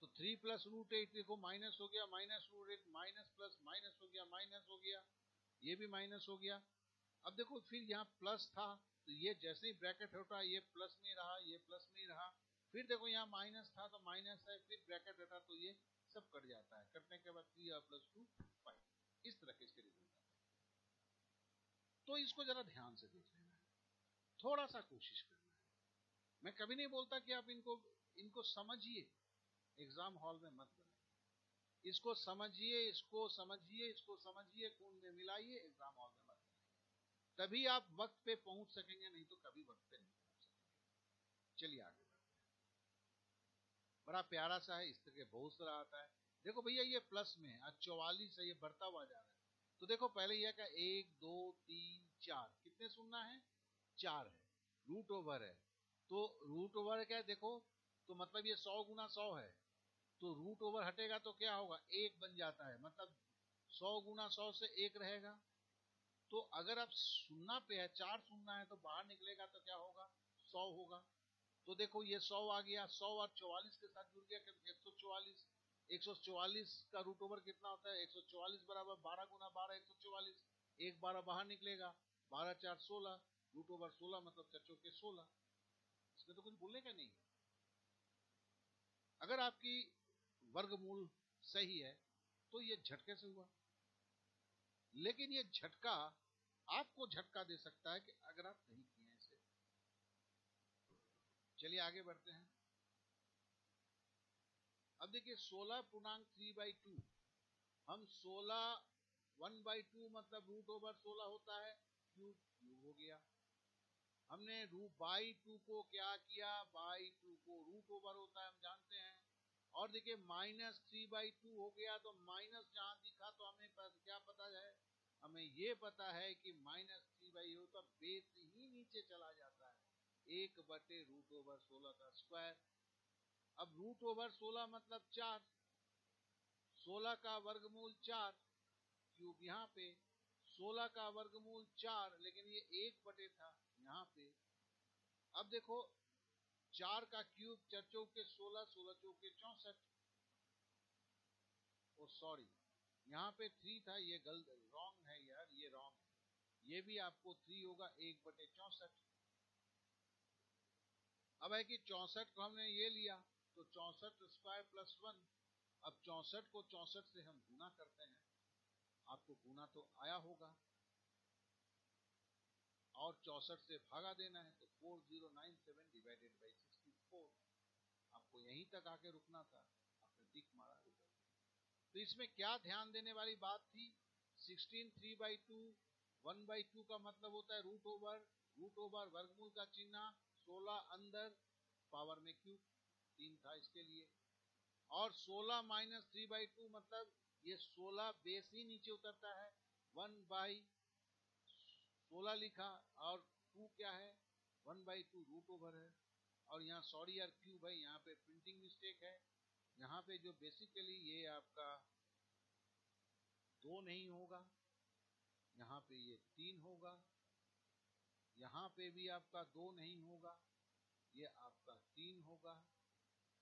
तो 3 प्लस रूट 8 देखो माइनस हो गया, minus root 8 minus plus minus हो गया, माइनस हो गया, ये भी माइनस हो गया। अब देखो फिर यहाँ प्लस था तो ये जैसे ही ब्रैकेट हटा ये प्लस में रहा, ये प्लस में रहा। फिर देखो यहाँ माइनस था तो माइनस है, फिर ब्रैकेट हटा तो ये सब कट जाता है। कटने के बाद 3 प्लस 2 5, इस तरह के इसके रिजल्ट आते हैं। तो इसको जरा ध्यान से देख लेना है, थोड़ा सा कोशिश करना है। मैं कभी नहीं बोलता कि आप इनको समझिए, एग्जाम हॉल में मत बनाइए। इसको समझिए, इसको समझिए, इसको समझिए, खून में मिलाइए, एग्जाम हॉल में मत बनाइए। तभी आप वक्त पे पहुंच सकेंगे, नहीं तो कभी वक्त पे नहीं पहुंच सकेंगे। चलिए आगे बढ़ते हैं। बड़ा प्यारा सा है, इस तरह के बहुत सारा आता है। देखो भैया ये प्लस में है, आज 44 है, ये बढ़ता हुआ जा रहा है। तो देखो पहले यह क्या 1 2 3 4 कितने सुनना है, 4 है, रूट ओवर है। तो रूट ओवर क्या है देखो, तो मतलब ये 100 गुना 100 है, तो रूट ओवर हटेगा तो क्या होगा, 1 बन जाता है, मतलब 100 गुना 100 से 1 रहेगा। तो अगर आप सुनना पे है, 4 सुनना है, तो बाहर निकलेगा तो क्या होगा, 100 होगा। तो देखो ये 100 आ गया, 100 और 44 के साथ जुड़ गया, 144। 144 का रूट ओवर कितना होता है, 144 बराबर 12 गुना 12 144। एक 12 बाहर निकलेगा, 12 4 16, रूट ओवर 16 मतलब 4 चौके 16। इसमें तो कुछ बोलने का नहीं है। अगर आपकी वर्गमूल सही है तो ये झटके से हुआ, लेकिन ये झटका आपको झटका दे सकता है कि अगर आप नहीं किए इसे। चलिए आगे बढ़ते हैं। अब देखिए 16.3/2, हम 16 1/2 मतलब रूट ओवर 16 होता है, क्यूब हो गया। हमने रूट बाई 2 को क्या किया, बाई 2 को रूट ओवर होता है, हम जानते हैं। और देखिए -3/2 हो गया, तो माइनस जहां दिखा तो हमें क्या पता है, हमें ये पता है कि -3/2 हो तो बेस ही नीचे चला जाता है, 1/√16 का स्क्वायर। अब रूट ओवर 16 मतलब 4, 16 का वर्गमूल 4, क्यूब यहाँ पे 16 का वर्गमूल 4, लेकिन ये 1 था यहाँ पे। अब देखो 4 का क्यूब 4 चौके 16, 16 चौके 64। ओ सॉरी, यहाँ पे 3 था, ये गलत रॉन्ग है यार, ये रॉन्ग है। ये भी आपको 3 होगा, 1/64। अब है कि 64 को हमने ये लिया तो 64 स्क्वायर प्लस 1। अब 64 को 64 से हम गुना करते हैं, आपको गुना तो आया होगा, और 64 से भागा देना है, तो 4097 डिवाइडेड बाई 64। आपको यहीं तक आके रुकना था, आपने टिक मारा, रुक। तो इसमें क्या ध्यान देने वाली बात थी, 16 3/2, 1/2 का मतलब होता है रूट ओवर वर्गमूल का चिन्ह, 16 अंदर, पावर में क्यूब, 3 था इसके लिए। और 16 -3/2 मतलब ये 16 बेस ही नीचे उतरता है, 1/16 लिखा, और 2 क्या है, 1/2 रूट ओवर है। और यहाँ सॉरी यार क्यूब है, यहाँ पे प्रिंटिंग मिस्टेक है। यहाँ पे जो बेसिकली ये आपका 2 नहीं होगा, यहाँ पे ये 3 होगा, यहाँ पे भी आपका 2 नहीं होगा, ये आपका 3 होगा,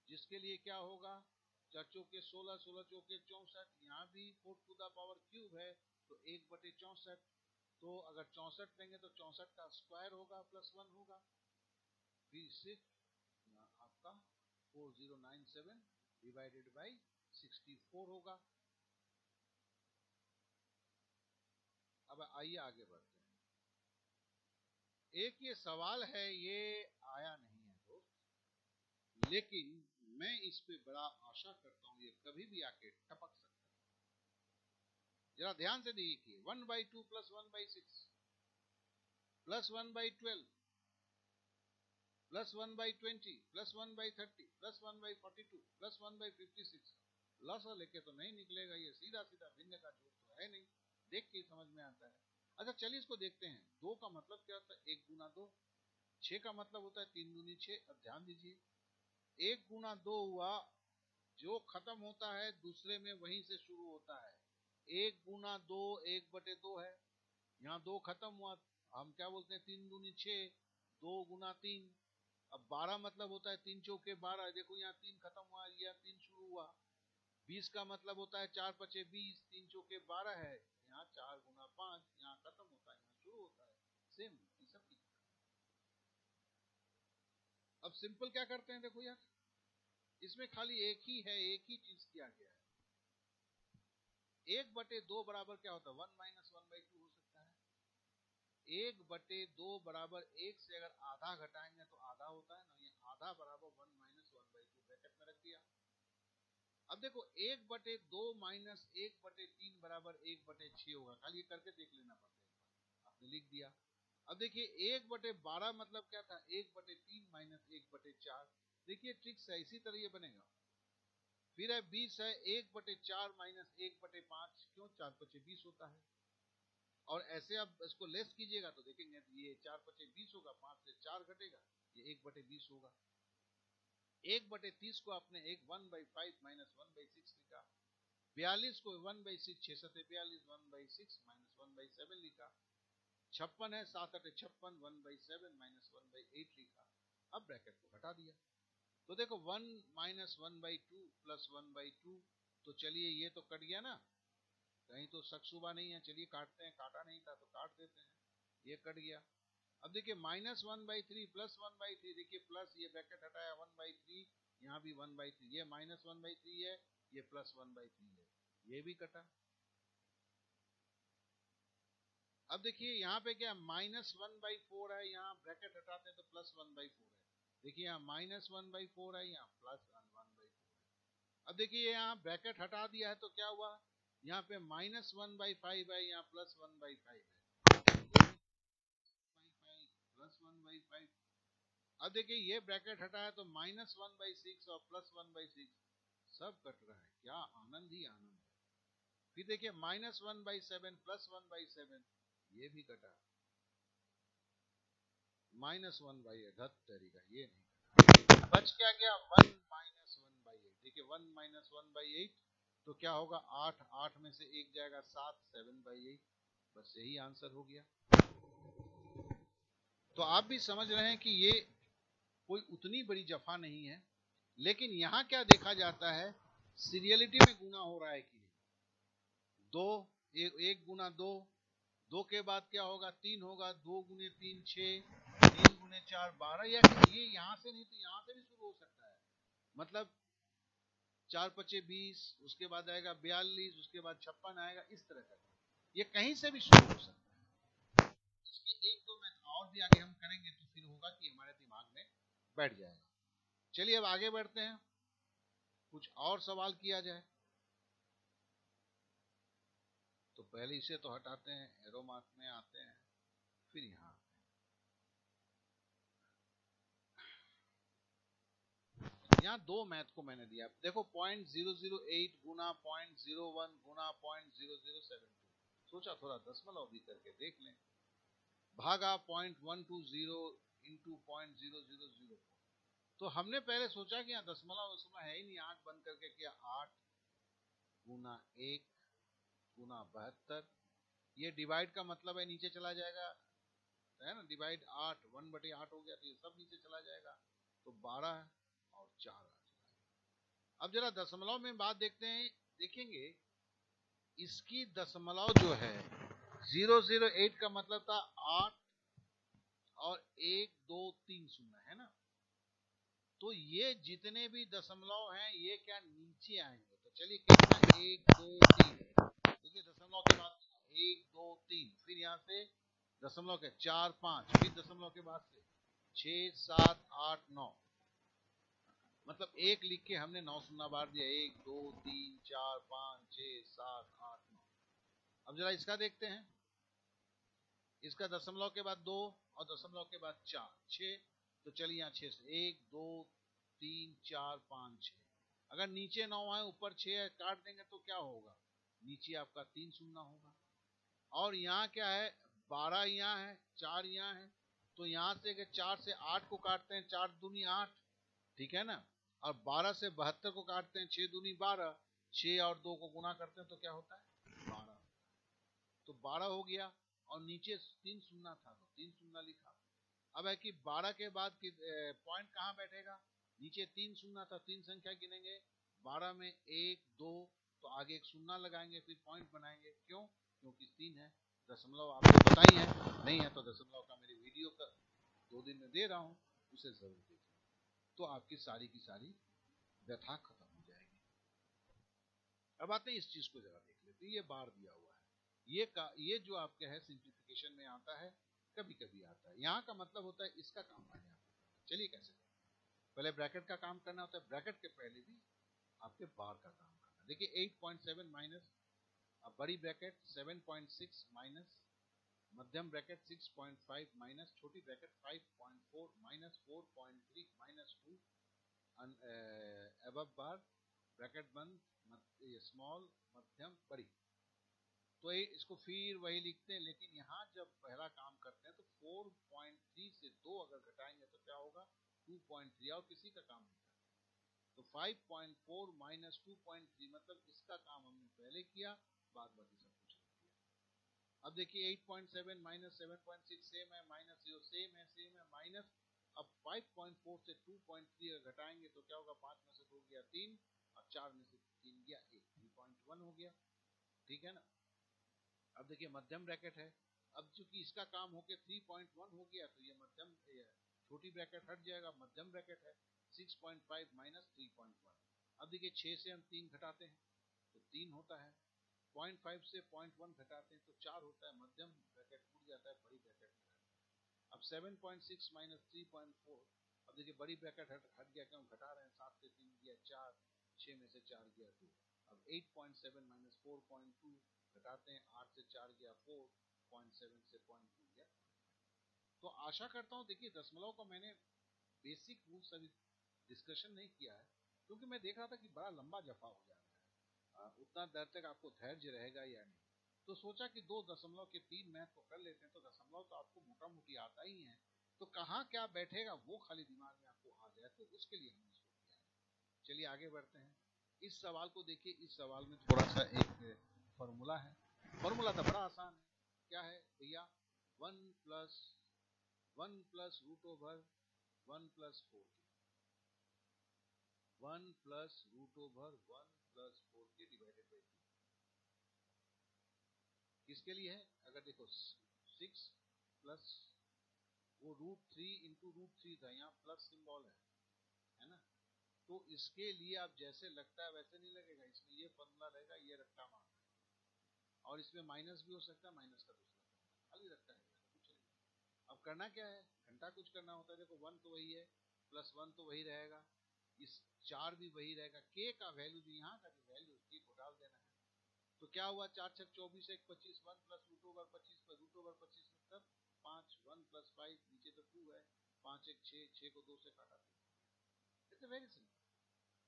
जिसके लिए क्या होगा, 4 चौके 16, 16 चौके 64, यहाँ भी 4 टू द पावर क्यूब है, तो 1/64। तो अगर 64 लेंगे तो 64 का स्क्वायर होगा प्लस 1 होगा, फिर से आपका 4097 डिवाइडेड बाई 64 होगा। अब आइए आगे बढ़ते हैं। एक ये सवाल है, ये आया नहीं है दोस्त, लेकिन मैं इस पे बड़ा आशा करता हूं ये कभी भी आके टपक सकता है। जरा ध्यान से देखिए, 1/2 plus 1/6 plus 1/12 plus 1/20 plus 1/30 plus 1/42 plus 1/56। Loss लेके तो नहीं निकलेगा, ये सीधा सीधा भिन्न का जोड़ तो है नहीं, देख के समझ में आता है। अच्छा चलिए इसको देखते हैं। 2 का मतलब क्या होता है, 1 गुना 2। 6 का मतलब होता है 3 दूनी 6। अब ध्यान दीजिए, 1 गुना 2 हुआ, जो खत्म होता है दूसरे में वहीं से शुरू होता है। 1 गुना 2 1/2 है, यहाँ 2 खत्म हुआ, हम क्या बोलते हैं, 3 दूनी 6, 2 गुना 3। अब 12 मतलब होता है 3 चौके 12, देखो यहाँ 3 खत्म हुआ, यहाँ 3 शुरू हुआ। 20 का मतलब होता है 4 पचे 20, 3 चौके 12 है, यहाँ 4 गुना 5, यहाँ खत्म होता है, यहाँ शुरू होता है। सेम ये सब। अब सिंपल क्या करते हैं, देखो यार, इसमें खाली एक ही है, एक ही चीज किया गया है। 1/2 बराबर क्या होता है, 1 - 1/2 हो सकता है। 1/2 बराबर 1 से अगर आधा घटाएंगे तो आधा होता है ना, ये आधा बराबर 1 - 1/2 ब्रैकेट में रख दिया। अब देखो 1/2 माइनस 1/3 बराबर 1/6 होगा, खाली ये करके देख लेना पड़ता है, आपने लिख दिया। अब देखिए 1/12 मतलब क्या था, 1/3 माइनस 1/4। देखिए ट्रिक्स है, इसी तरह ये बनेगा। फिर है 20 है, 1/4 माइनस 1/5, क्यों, 4 पचे 20 होता है। और ऐसे आप इसको लेस कीजिएगा तो देखेंगे ये 4 पचे 20 होगा, 5 से 4 घटेगा, ये 1/20 होगा। 1/30 को आपने 1/5 माइनस 1/6 लिखा। 42 को 1/6, 6 से 42, 1/6 माइनस 1/7 लिखा। 56 है, 7 8 56, 1/7 माइनस 1/8 लिखा। अब ब्रैकेट को हटा दिया तो देखो 1 - 1/2 प्लस 1/2, तो चलिए ये तो कट गया ना, कहीं तो शक शुबा नहीं है, चलिए काटते हैं, काटा नहीं था तो काट देते हैं, ये कट गया। अब देखिए -1/3 प्लस 1/3, देखिए प्लस ये ब्रैकेट हटाया 1/3, यहाँ भी 1/3, ये -1/3 है, ये +1/3 है, ये भी कटा। अब देखिए यहाँ पे क्या -1/4 है, यहाँ ब्रैकेट हटाते हैं तो +1/4 है। देखिए यहाँ -1/4 है, यहाँ +1/4 है। अब देखिए यहाँ ब्रैकेट हटा दिया है तो क्या हुआ, यहाँ पे -1/5 है, यहाँ +1/5 है, +1/5। अब देखिए ये ब्रैकेट हटाया तो -1/6 और +1/6 सब कट रहा है, क्या आनंद ही आनंद है। फिर देखिए -1/7 +1/7, ये भी कटा। -1/8 तरीका, ये नहीं कटा। बच क्या गया 1 - 1/8। देखिए 1 - 1/8 तो क्या होगा, 8, 8 में से 1 जाएगा 7, 7/8। बस यही आंसर हो गया। तो आप भी समझ रहे हैं कि ये कोई उतनी बड़ी जफा नहीं है, लेकिन यहां क्या देखा जाता है, सीरियलिटी में गुना हो रहा है कि नहीं। 2, 1 गुना 2, 2 के बाद क्या होगा, 3 होगा, 2 गुने 3 6, 3 गुने 4 12, या ये यहां से नहीं तो यहां से भी शुरू हो सकता है। मतलब 4 पचे 20, उसके बाद आएगा 42, उसके बाद 56 आएगा, इस तरह का ये कहीं से भी शुरू हो सकता है। इसके 1-2 मैथ और भी आगे हम करेंगे तो फिर होगा कि हमारे दिमाग में बैठ जाएगा। चलिए अब आगे बढ़ते हैं, कुछ और सवाल किया जाए। तो पहले इसे तो हटाते हैं, एरो मार्क में आते हैं, फिर यहाँ यहाँ 2 मैथ को मैंने दिया, देखो 0.008 गुना 0.01 गुना 0.0072, सोचा थोड़ा दशमलव भी करके देख लें, भागा 0.120 इंटू 0.0004। तो हमने पहले सोचा कि यहाँ दशमलव है ही नहीं, आंख बंद करके किया 8 गुना 1 गुना 72, ये डिवाइड का मतलब है नीचे चला जाएगा, है ना, डिवाइड 8 1/8 हो गया, तो ये सब नीचे चला जाएगा, तो 12 और 4 आ जाएगा। अब जरा दशमलव में बात देखते हैं, देखेंगे इसकी दशमलव जो है 008 का मतलब था 8 और 1 2 3 शून्य, है ना। तो ये जितने भी दशमलव हैं ये क्या नीचे आएंगे, तो चलिए कितना 1 2 3, देखिए दशमलव के बाद 1 2 3, फिर यहाँ से दशमलव के 4 5, फिर दशमलव के बाद से 6 7 8 9, मतलब 1 लिख के हमने 9 शून्य बार दिया, 1 2 3 4 5 6 7 8 9। अब जरा इसका देखते हैं, इसका दशमलव के बाद 2 और दशमलव के बाद 4 6, तो चलिए यहाँ 6 से 1 2 3 4 5 6, अगर नीचे 9 है ऊपर 6 है, काट देंगे तो क्या होगा, नीचे आपका 3 शून्य होगा। और यहाँ क्या है, 12 यहाँ है, 4 यहाँ है, तो यहाँ से 4 से 8 को काटते हैं, 4 दूनी 8, ठीक है ना। और 12 से 72 को काटते हैं, 6 दूनी 12, 6 और 2 को गुना करते हैं तो क्या होता है 12, तो 12 हो गया। और नीचे 3 शून्य था तो 3 शून्य लिखा। अब है कि 12 के बाद पॉइंट कहाँ बैठेगा, नीचे 3 शून्य था, 3 संख्या गिनेंगे 12 में 1 2 तो आगे एक शून्य लगाएंगे, फिर पॉइंट बनाएंगे। क्यों? क्योंकि 3 है। दशमलव आपको पता ही है, नहीं है तो दशमलव का मेरी वीडियो का 2 दिन में दे रहा हूँ, उसे जरूर देखें, तो आपकी सारी की सारी व्यथा खत्म हो जाएगी। अब आते हैं इस चीज को जरा देख लेते हैं। ये बार दिया हुआ है, ये जो आपके है सिंप्लीफिकेशन में आता है, कभी कभी आता है। यहाँ का मतलब होता है इसका काम मैंने आपको करना। चलिए कैसे करना, पहले ब्रैकेट का काम करना होता है, ब्रैकेट के पहले भी आपके बार का काम करना। देखिए 8.7 माइनस बड़ी ब्रैकेट 7.6 माइनस मध्यम ब्रैकेट 6.5 माइनस छोटी ब्रैकेट 5.4 माइनस 4.3 माइनस 2 अबव बार ब्रैकेट बंद स्मॉल मध्यम बड़ी। तो इसको फिर वही लिखते हैं, लेकिन यहाँ जब पहला काम करते हैं तो 4.3 से 2 अगर घटाएंगे तो क्या होगा 2.3, और किसी का काम नहीं करते। तो 5.4 माइनस 2.3 मतलब इसका काम हमने पहले किया, बाद बाकी सब कुछ नहीं किया। अब देखिए 8.7 माइनस 7.6 सेम है, माइनस 0 सेम है माइनस। अब 5.4 से 2.3 अगर घटाएंगे तो क्या होगा, 5 में से 2 गया 3 और 4 में से 3 गया 1, 3.1 हो गया। ठीक है ना। अब देखिए मध्यम ब्रैकेट है, अब चूंकि इसका काम होके 3.1 हो गया तो ये मध्यम छोटी ब्रैकेट हट जाएगा, मध्यम ब्रैकेट है 6.5 माइनस 3.1। अब देखिए 6 से हम 3 घटाते हैं तो 3 होता है, 0.5 से 0.1 घटाते हैं तो 4 होता है, मध्यम ब्रैकेट टूट जाता है, बड़ी ब्रैकेट में। अब 7.6 माइनस 3.4, अब देखिए बड़ी ब्रैकेट हट गया, क्यों घटा रहे हैं, 7 से 3 गया 4, 6 में से 4 गया 2। अब 8.7 माइनस 4.2 घटाते हैं, 8 से 4 गया 4, 0.7 से 0.2 गया। तो आशा करता हूँ देखिए दशमलव का मैंने बेसिक रूल्स अभी डिस्कशन नहीं किया है, क्योंकि मैं देख रहा था कि बड़ा लंबा जफा हो जाता है, उतना देर तक आपको धैर्य रहेगा या नहीं। तो सोचा कि 2 दशमलव के 3 मैथ को कर लेते हैं, तो दशमलव तो आपको मोटा मोटी आता ही है, तो कहाँ क्या बैठेगा वो खाली दिमाग में आपको आ जाए, तो उसके लिए हमने इसको किया है। चलिए आगे बढ़ते हैं। इस सवाल को देखिए, इस सवाल में थोड़ा सा एक फॉर्मूला है, फॉर्मूला तो बड़ा आसान है। क्या है भैया, 1 plus root over 1 plus 4 1 plus root over 1 plus 4 के डिवाइडेड बाई 2। किसके लिए है, अगर देखो 6 प्लस वो √3 इंटू √3 था, यहाँ प्लस सिंबल है ना। तो इसके लिए आप जैसे लगता है वैसे नहीं लगेगा, इसमें ये फॉर्मूला रहेगा, ये रट्टा मार, और इसमें माइनस भी हो सकता है, माइनस का दूसरा खाली रट्टा है, कुछ नहीं। अब करना क्या है, घंटा कुछ करना होता है। देखो 1 तो वही है, प्लस 1 तो वही रहेगा, इस 4 भी वही रहेगा, के का वैल्यू जो यहाँ का जो वैल्यू के को डाल देना है। तो क्या हुआ, 4 छक 24 1 25, 1 plus root over 25 plus root over 25 मतलब 5, 1 प्लस 5 नीचे तो 2 है, 5 1 6, 6 को 2 से काटा। It's very simple.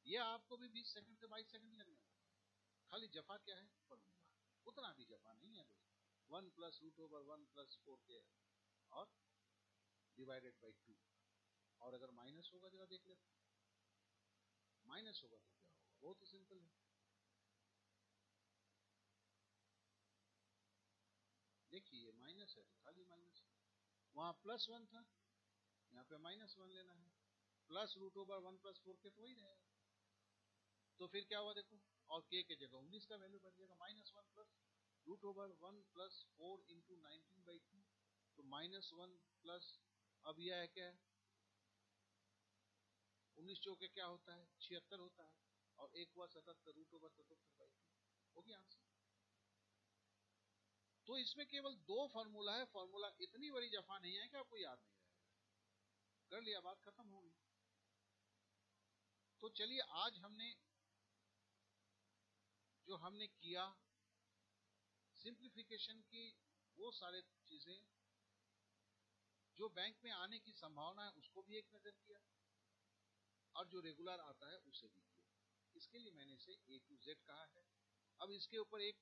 ये आपको भी 20 सेकंड से 22 सेकंड लगने वाला, खाली जफा क्या है फॉर्मूला, उतना भी जफा नहीं है दोस्तों। 1 प्लस रूट ओवर 1 प्लस 4 के और डिवाइडेड बाई 2, और अगर माइनस होगा जरा देख लेते, माइनस होगा तो क्या होगा, बहुत ही सिंपल है। देखिए माइनस है तो खाली माइनस, वहां प्लस 1 था, यहाँ पे माइनस 1 लेना है, प्लस रूट ओवर 1 प्लस 4 के तो वही रहेगा। तो फिर क्या हुआ देखो, और के जगह 19 का वैल्यू बढ़ जाएगा, minus 1 plus root over 1 plus 4 into 19/2, तो माइनस 1 प्लस, अब यह है क्या है 19 चौके क्या होता है 76 होता है, और एक हुआ 77 रूट ओवर 77/2, हो गया आंसर। तो इसमें केवल 2 फॉर्मूला है, फॉर्मूला इतनी बड़ी जफा नहीं है कि आपको याद नहीं रहेगा, कर लिया बात खत्म हो गई। तो चलिए आज हमने जो हमने किया सिंप्लीफिकेशन की वो सारे चीजें जो बैंक में आने की संभावना है उसको भी एक नजर किया, और जो रेगुलर आता है उसे भी किया। इसके लिए मैंने इसे A to Z कहा है। अब इसके ऊपर एक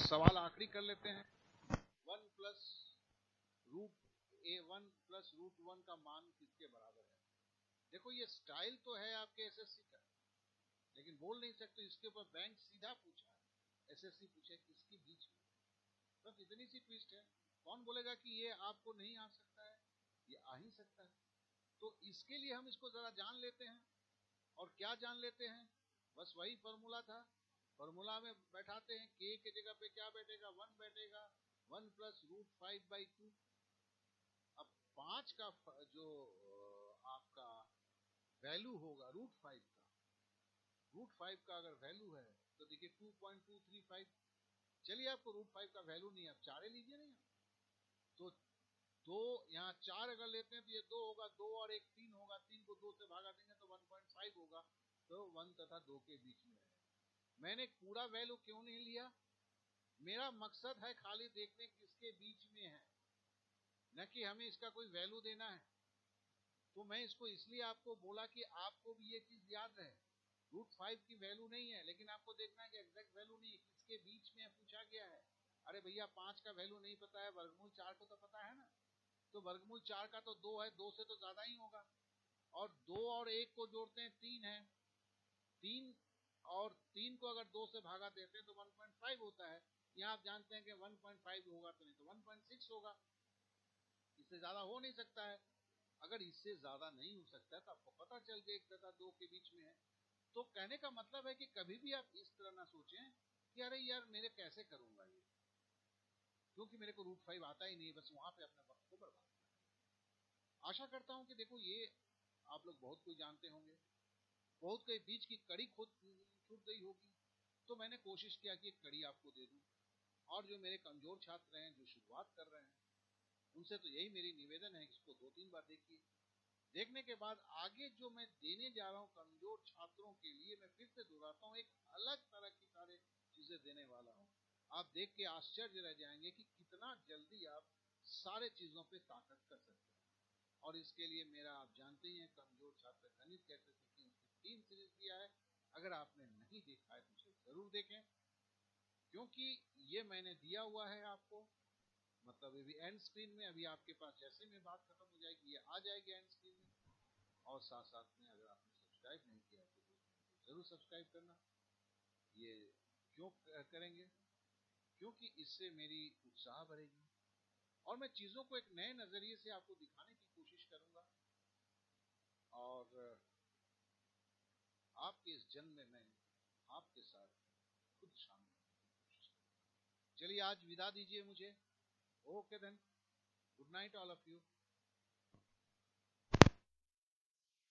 सवाल आखिरी कर लेते हैं, 1 प्लस रूट 1 का मान किसके बराबर है। देखो ये स्टाइल तो है आपके एसएससी का, लेकिन बोल नहीं सकते, इसके ऊपर बैंक सीधा पूछा है, एसएससी पूछे किसके बीच में, बस इतनी सी ट्विस्ट है। कौन बोलेगा कि ये आपको नहीं आ सकता है, ये आ ही सकता है। तो इसके लिए हम इसको जरा जान लेते हैं, और क्या जान लेते हैं, बस वही फॉर्मूला था। फॉर्मूला में बैठाते हैं, k की जगह पे क्या बैठेगा, 1 बैठेगा, 1 प्लस √5/2। अब 5 का जो आपका वैल्यू होगा √5 का अगर वैल्यू है तो देखिए 2.235। चलिए आपको √5 का वैल्यू नहीं है, आप 4 लीजिए ना यहाँ। तो 2 यहाँ 4 अगर लेते हैं तो ये 2 होगा, 2 और 1 3 होगा, 3 को 2 से भागा देंगे तो 1.5 होगा। तो 1 तथा 2 के बीच में है। मैंने पूरा वैल्यू क्यों नहीं लिया? मेरा मकसद है खाली देखने किसके बीच में है, न कि हमें इसका कोई वैल्यू देना है। तो मैं इसको इसलिए आपको बोला कि आपको भी ये चीज याद रहे, √5 की वैल्यू नहीं है, लेकिन आपको देखना है कि एग्जैक्ट वैल्यू नहीं है, किसके बीच में पूछा गया है। अरे भैया 5 का वैल्यू नहीं पता है, वर्गमूल 4 को तो पता है ना। तो वर्गमूल 4 का तो 2 है, 2 से तो ज्यादा ही होगा। और 2 और 1 को जोड़ते हैं 3 है, 3 और 3 को अगर 2 से भागा देते हैं तो 1.5 होता है। यहाँ आप जानते हैं कि 1.5 होगा तो नहीं तो 1.6 होगा, इससे ज्यादा हो नहीं सकता है। अगर इससे ज्यादा नहीं हो सकता है तो आपको पता चल गया 1 तथा 2 के बीच में है। तो कहने का मतलब है कि कभी भी आप इस तरह ना सोचें कि अरे यार मेरे कैसे करूंगा ये, क्योंकि मेरे को √5 आता ही नहीं, बस वहां पे अपने वक्त को बर्बाद किया। आशा करता हूं कि देखो ये आप लोग बहुत कुछ जानते होंगे, बहुत के बीच की कड़ी खुद छूट गई होगी, तो मैंने कोशिश किया कि एक कड़ी आपको दे दूं। और जो मेरे कमजोर छात्र हैं, जो शुरुआत कर रहे हैं, उनसे तो यही मेरी निवेदन है कि इसको 2-3 बार देखिए। देखने के बाद आगे जो मैं देने जा रहा हूं कमजोर छात्रों के लिए, मैं फिर से दोहराता हूं, एक अलग तरह की सारे चीजें देने वाला हूं। आप देख के आश्चर्य रह जाएंगे कि कितना जल्दी आप सारे चीजों पे ताकत कर सकते हैं। और इसके लिए मेरा आप जानते ही हैं कमजोर छात्र गणित कैसे सीखें, उसकी 3 सीरीज दिया है। अगर आपने नहीं देखा है तो उसे जरूर देखें, क्योंकि ये मैंने दिया हुआ है आपको, मतलब अभी एंड स्क्रीन में, अभी आपके पास जैसे में बात खत्म हो जाएगी ये आ जाएगी एंड स्क्रीन में। और साथ साथ में अगर आपने सब्सक्राइब नहीं किया तो जरूर सब्सक्राइब करना। ये क्यों करेंगे? क्योंकि इससे मेरी उत्साह बढ़ेगी और मैं चीजों को एक नए नजरिए से आपको दिखाने की कोशिश करूंगा। और आपके इस जन्म में मैं आपके साथ खुद शामिल होने की कोशिश करूंगा। चलिए आज विदा दीजिए मुझे। Okay then, good night all of you.